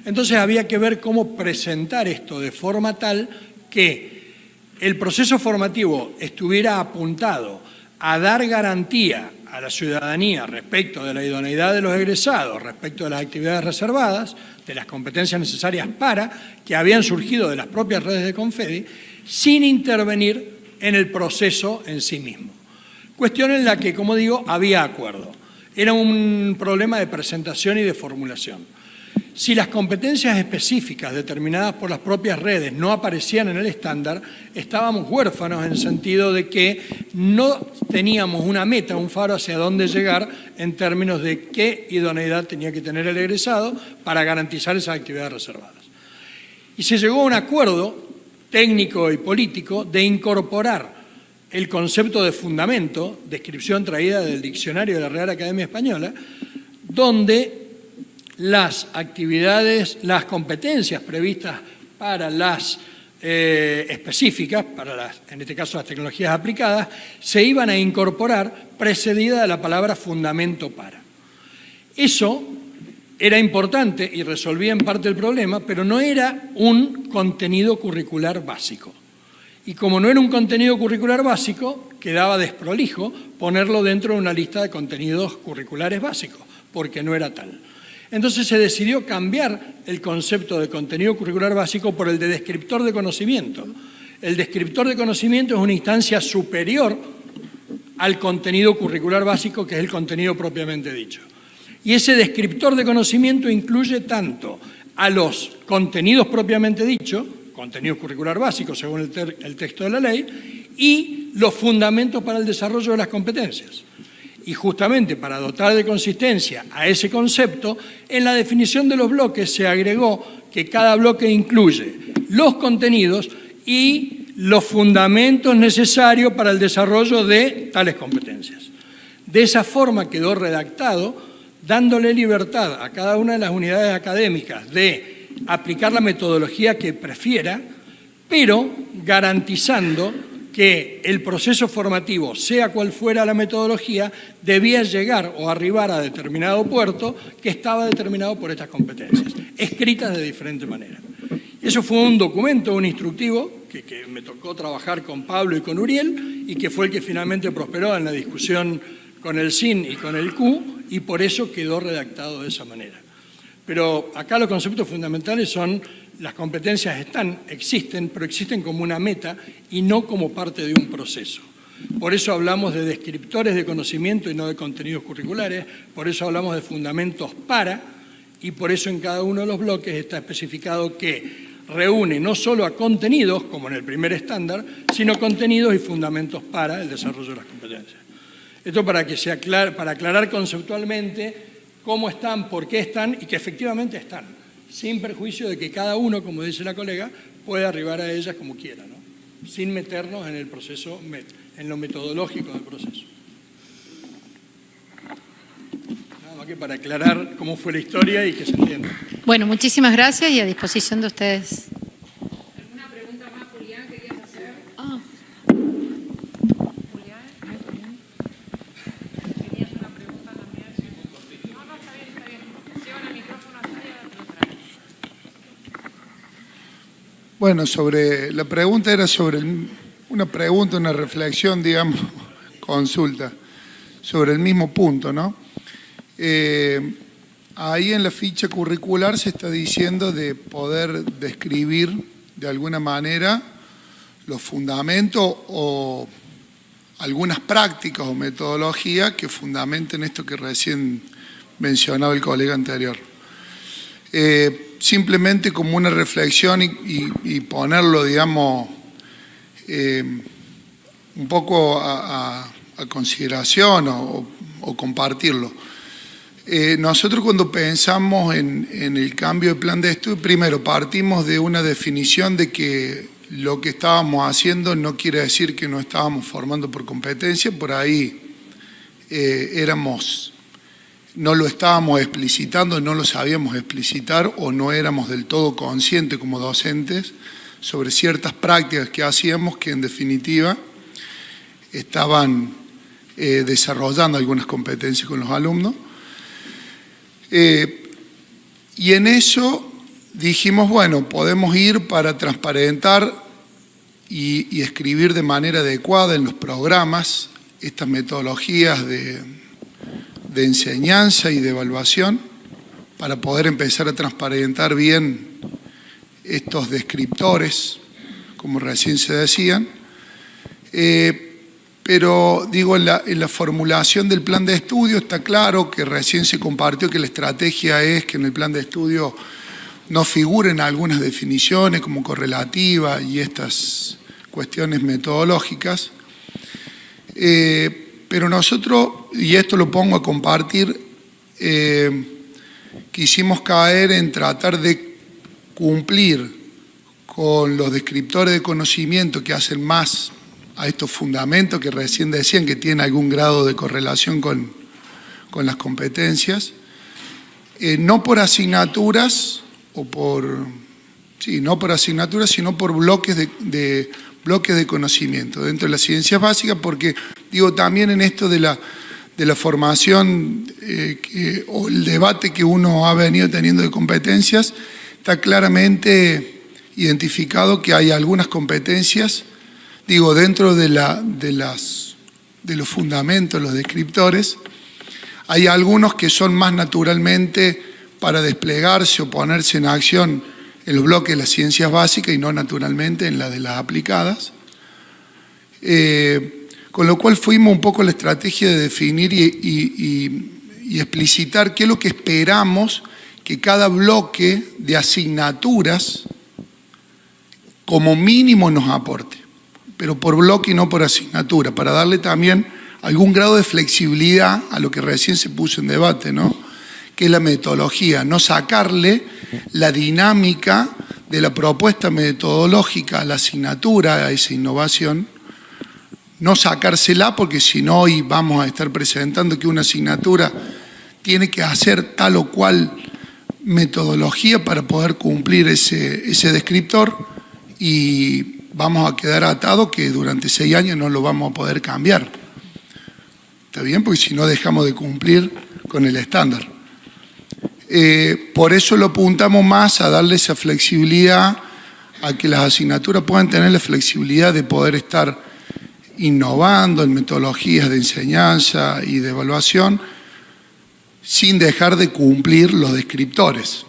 Speaker 14: Entonces había que ver cómo presentar esto de forma tal que el proceso formativo estuviera apuntado a dar garantía a la ciudadanía respecto de la idoneidad de los egresados, respecto de las actividades reservadas, de las competencias necesarias para, que habían surgido de las propias redes de Confedi, sin intervenir en el proceso en sí mismo. Cuestión en la que, como digo, había acuerdo. Era un problema de presentación y de formulación. Si las competencias específicas determinadas por las propias redes no aparecían en el estándar, estábamos huérfanos en el sentido de que no teníamos una meta, un faro hacia dónde llegar en términos de qué idoneidad tenía que tener el egresado para garantizar esas actividades reservadas. Y se llegó a un acuerdo técnico y político de incorporar el concepto de fundamento, descripción traída del diccionario de la Real Academia Española, donde las actividades, las competencias previstas para las específicas, para en este caso las tecnologías aplicadas, se iban a incorporar precedida de la palabra fundamento para. Eso era importante y resolvía en parte el problema, pero no era un contenido curricular básico. Y como no era un contenido curricular básico, quedaba desprolijo ponerlo dentro de una lista de contenidos curriculares básicos, porque no era tal. Entonces se decidió cambiar el concepto de contenido curricular básico por el de descriptor de conocimiento. El descriptor de conocimiento es una instancia superior al contenido curricular básico, que es el contenido propiamente dicho. Y ese descriptor de conocimiento incluye tanto a los contenidos propiamente dichos, contenido curricular básico según el texto de la ley, y los fundamentos para el desarrollo de las competencias. Y justamente para dotar de consistencia a ese concepto, en la definición de los bloques se agregó que cada bloque incluye los contenidos y los fundamentos necesarios para el desarrollo de tales competencias. De esa forma quedó redactado, dándole libertad a cada una de las unidades académicas de aplicar la metodología que prefiera, pero garantizando que el proceso formativo, sea cual fuera la metodología, debía llegar o arribar a determinado puerto que estaba determinado por estas competencias, escritas de diferente manera. Eso fue un documento, un instructivo, que me tocó trabajar con Pablo y con Uriel, y que fue el que finalmente prosperó en la discusión con el SIN y con el Q, y por eso quedó redactado de esa manera. Pero acá los conceptos fundamentales son: las competencias existen, pero existen como una meta y no como parte de un proceso. Por eso hablamos de descriptores de conocimiento y no de contenidos curriculares, por eso hablamos de fundamentos para, y por eso en cada uno de los bloques está especificado que reúne no solo a contenidos, como en el primer estándar, sino contenidos y fundamentos para el desarrollo de las competencias. Esto para aclarar conceptualmente cómo están, por qué están y que efectivamente están, sin perjuicio de que cada uno, como dice la colega, puede arribar a ellas como quiera, ¿no? Sin meternos en el proceso, en lo metodológico del proceso. Nada más que para aclarar cómo fue la historia y que se entienda.
Speaker 1: Bueno, muchísimas gracias y a disposición de ustedes.
Speaker 2: ¿Alguna pregunta más, Julián, querías hacer? Julián. ¿Tenías una pregunta también? No, está bien. Llevan el micrófono hasta allá y lo traen.
Speaker 7: Bueno, la pregunta era sobre una reflexión, digamos, consulta, sobre el mismo punto, ¿no? Ahí en la ficha curricular se está diciendo de poder describir de alguna manera los fundamentos o algunas prácticas o metodologías que fundamenten esto que recién mencionaba el colega anterior. Simplemente como una reflexión y ponerlo, digamos, un poco a consideración o compartirlo. Nosotros cuando pensamos en el cambio de plan de estudio, primero partimos de una definición de que
Speaker 6: lo que estábamos haciendo no quiere decir que no estábamos formando por competencia, por ahí no lo estábamos explicitando, no lo sabíamos explicitar o no éramos del todo conscientes como docentes sobre ciertas prácticas que hacíamos que en definitiva estaban desarrollando algunas competencias con los alumnos. Y en eso dijimos, bueno, podemos ir para transparentar y escribir de manera adecuada en los programas estas metodologías de enseñanza y de evaluación para poder empezar a transparentar bien estos descriptores, como recién se decían. Pero digo, en la formulación del plan de estudio está claro que recién se compartió que la estrategia es que en el plan de estudio no figuren algunas definiciones como correlativa y estas cuestiones metodológicas. Pero nosotros, y esto lo pongo a compartir, quisimos caer en tratar de cumplir con los descriptores de conocimiento que hacen más a estos fundamentos que recién decían que tienen algún grado de correlación con las competencias, no por asignaturas no por asignaturas, sino por bloques de conocimiento dentro de las ciencias básicas, porque digo también en esto de la formación o el debate que uno ha venido teniendo de competencias, está claramente identificado que hay algunas competencias, digo, dentro de los fundamentos, los descriptores, hay algunos que son más naturalmente para desplegarse o ponerse en acción en los bloques de las ciencias básicas y no naturalmente en la de las aplicadas. Con lo cual fuimos un poco la estrategia de definir y explicitar qué es lo que esperamos que cada bloque de asignaturas como mínimo nos aporte, pero por bloque y no por asignatura, para darle también algún grado de flexibilidad a lo que recién se puso en debate, ¿no? Que es la metodología, no sacarle la dinámica de la propuesta metodológica a la asignatura, a esa innovación, no sacársela porque si no hoy vamos a estar presentando que una asignatura tiene que hacer tal o cual metodología para poder cumplir ese descriptor y vamos a quedar atados que durante 6 años no lo vamos a poder cambiar. ¿Está bien? Porque si no dejamos de cumplir con el estándar. Por eso lo apuntamos más a darle esa flexibilidad, a que las asignaturas puedan tener la flexibilidad de poder estar innovando en metodologías de enseñanza y de evaluación sin dejar de cumplir los descriptores.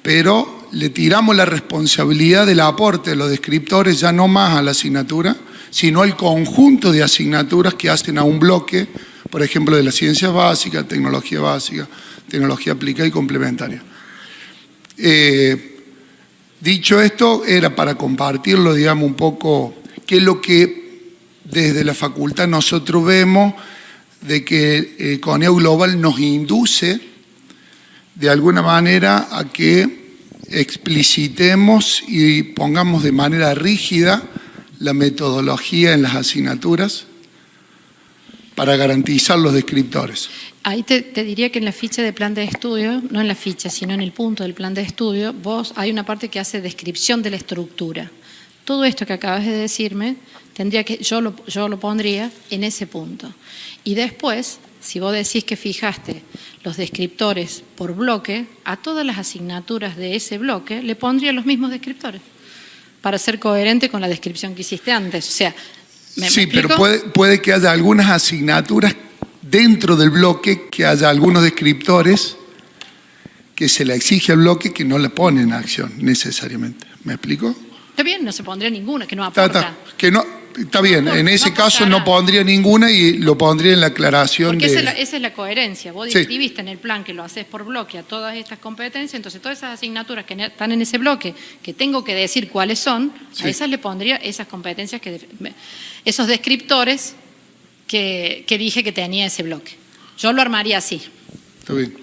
Speaker 6: Pero le tiramos la responsabilidad del aporte de los descriptores ya no más a la asignatura, sino al conjunto de asignaturas que hacen a un bloque, por ejemplo, de las ciencias básicas, tecnología básica, tecnología aplicada y complementaria. Dicho esto, era para compartirlo, digamos, un poco qué es lo que desde la facultad nosotros vemos de que CONIAU Global nos induce de alguna manera a que explicitemos y pongamos de manera rígida la metodología en las asignaturas para garantizar los descriptores.
Speaker 1: Ahí te diría que en la ficha de plan de estudio, no en la ficha, sino en el punto del plan de estudio, hay una parte que hace descripción de la estructura. Todo esto que acabas de decirme, yo lo pondría en ese punto. Y después, si vos decís que fijaste los descriptores por bloque, a todas las asignaturas de ese bloque le pondría los mismos descriptores, para ser coherente con la descripción que hiciste antes. O sea,
Speaker 6: sí, pero puede que haya algunas asignaturas dentro del bloque que haya algunos descriptores que se le exige al bloque que no le ponen en acción necesariamente. ¿Me explico?
Speaker 1: Está bien, no se pondría ninguna, que no aporta.
Speaker 6: Está bien, en ese caso no pondría ninguna y lo pondría en la aclaración.
Speaker 1: Porque esa es la coherencia. Vos describiste en el plan que lo haces por bloque a todas estas competencias, entonces todas esas asignaturas que están en ese bloque, que tengo que decir cuáles son, a esas le pondría esas competencias, esos descriptores que dije que tenía ese bloque. Yo lo armaría así.
Speaker 6: Está bien.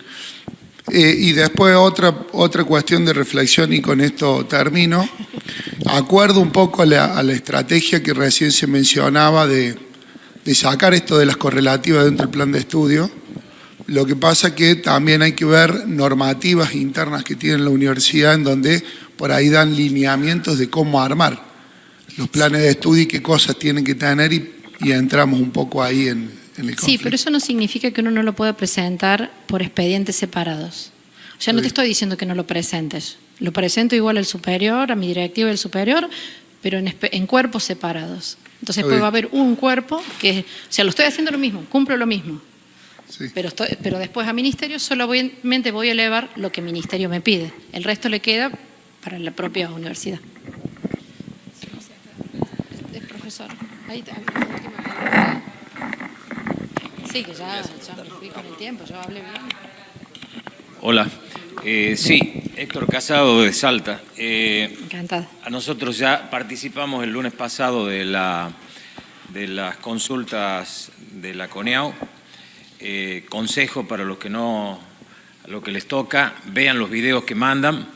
Speaker 6: Y después otra cuestión de reflexión, y con esto termino, Acuerdo un poco a la estrategia que recién se mencionaba de sacar esto de las correlativas dentro del plan de estudio. Lo que pasa que también hay que ver normativas internas que tiene la universidad en donde por ahí dan lineamientos de cómo armar los planes de estudio y qué cosas tienen que tener y entramos un poco ahí en el conflicto.
Speaker 1: Sí, pero eso no significa que uno no lo pueda presentar por expedientes separados. O sea, no te estoy diciendo que no lo presentes. Lo presento igual al superior, a mi directiva del superior, pero en cuerpos separados. Entonces después va a haber un cuerpo que, o sea, lo estoy haciendo lo mismo, cumplo lo mismo.
Speaker 6: Sí.
Speaker 1: Pero después a ministerio solamente voy a elevar lo que ministerio me pide. El resto le queda para la propia universidad. Profesor, ahí está. Sí, que ya me fui con el tiempo, yo hablé bien.
Speaker 15: Hola, sí, Héctor Casado de Salta.
Speaker 1: Encantada.
Speaker 15: A nosotros ya participamos el lunes pasado de las consultas de la CONEAU. Consejo para los que no, a lo que les toca, vean los videos que mandan,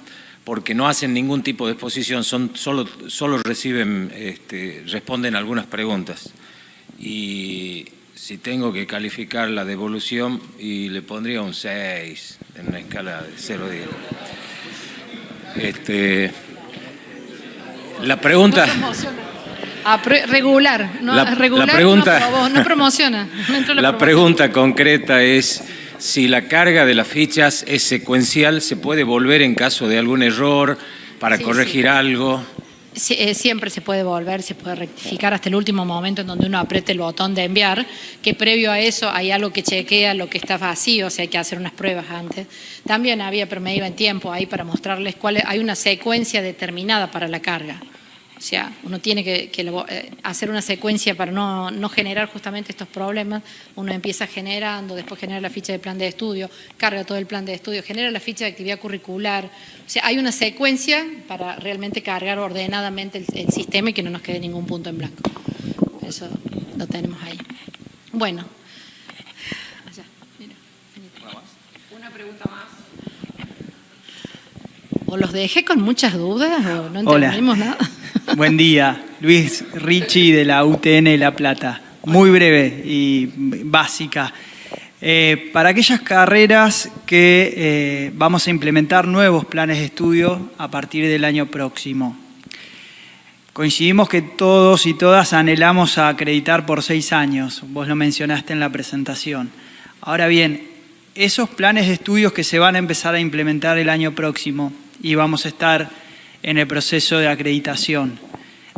Speaker 15: porque no hacen ningún tipo de exposición, solo reciben, responden algunas preguntas. Y si tengo que calificar la devolución, y le pondría un 6 en una escala de 0 a 10. La pregunta...
Speaker 1: Regular, ¿no? Regular
Speaker 15: la pregunta,
Speaker 1: no promociona.
Speaker 15: La pregunta concreta es si la carga de las fichas es secuencial, ¿se puede volver en caso de algún error para corregir algo?
Speaker 1: Siempre se puede volver, se puede rectificar hasta el último momento en donde uno apriete el botón de enviar, que previo a eso hay algo que chequea lo que está vacío, o sea, hay que hacer unas pruebas antes. También había, pero me iba en tiempo ahí para mostrarles hay una secuencia determinada para la carga. O sea, uno tiene que hacer una secuencia para no generar justamente estos problemas. Uno empieza generando, después genera la ficha de plan de estudio, carga todo el plan de estudio, genera la ficha de actividad curricular. O sea, hay una secuencia para realmente cargar ordenadamente el sistema y que no nos quede ningún punto en blanco. Eso lo tenemos ahí. Bueno. Allá, mira. Una pregunta más. ¿O los dejé con muchas dudas o no entendimos nada?
Speaker 16: Buen día, Luis Ricci de la UTN La Plata. Muy breve y básica. Para aquellas carreras que vamos a implementar nuevos planes de estudio a partir del año próximo. Coincidimos que todos y todas anhelamos a acreditar por 6 años. Vos lo mencionaste en la presentación. Ahora bien, esos planes de estudios que se van a empezar a implementar el año próximo y vamos a estar en el proceso de acreditación.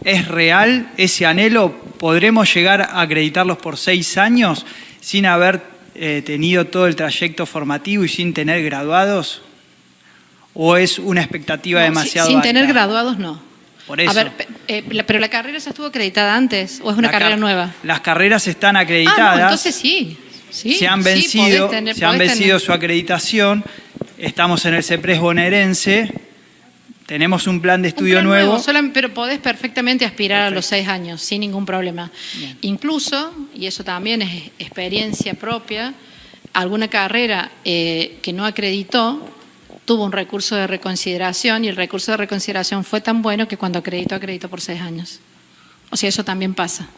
Speaker 16: ¿Es real ese anhelo? ¿Podremos llegar a acreditarlos por 6 años sin haber tenido todo el trayecto formativo y sin tener graduados? ¿O es una expectativa demasiado
Speaker 1: sin
Speaker 16: alta?
Speaker 1: Tener graduados no.
Speaker 16: Por eso.
Speaker 1: A ver, pero la carrera ya estuvo acreditada antes o es una carrera nueva.
Speaker 16: Las carreras están acreditadas.
Speaker 1: No, entonces sí.
Speaker 16: Se han vencido, su acreditación. Estamos en el CEPRES bonaerense. Tenemos un plan de estudio nuevo.
Speaker 1: Pero podés perfectamente aspirar a los 6 años, sin ningún problema. Bien. Incluso, y eso también es experiencia propia, alguna carrera que no acreditó tuvo un recurso de reconsideración y el recurso de reconsideración fue tan bueno que cuando acreditó por 6 años. O sea, eso también pasa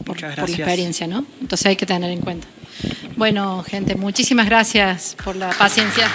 Speaker 1: por la experiencia, ¿no? Entonces hay que tener en cuenta. Bueno, gente, muchísimas gracias por la paciencia.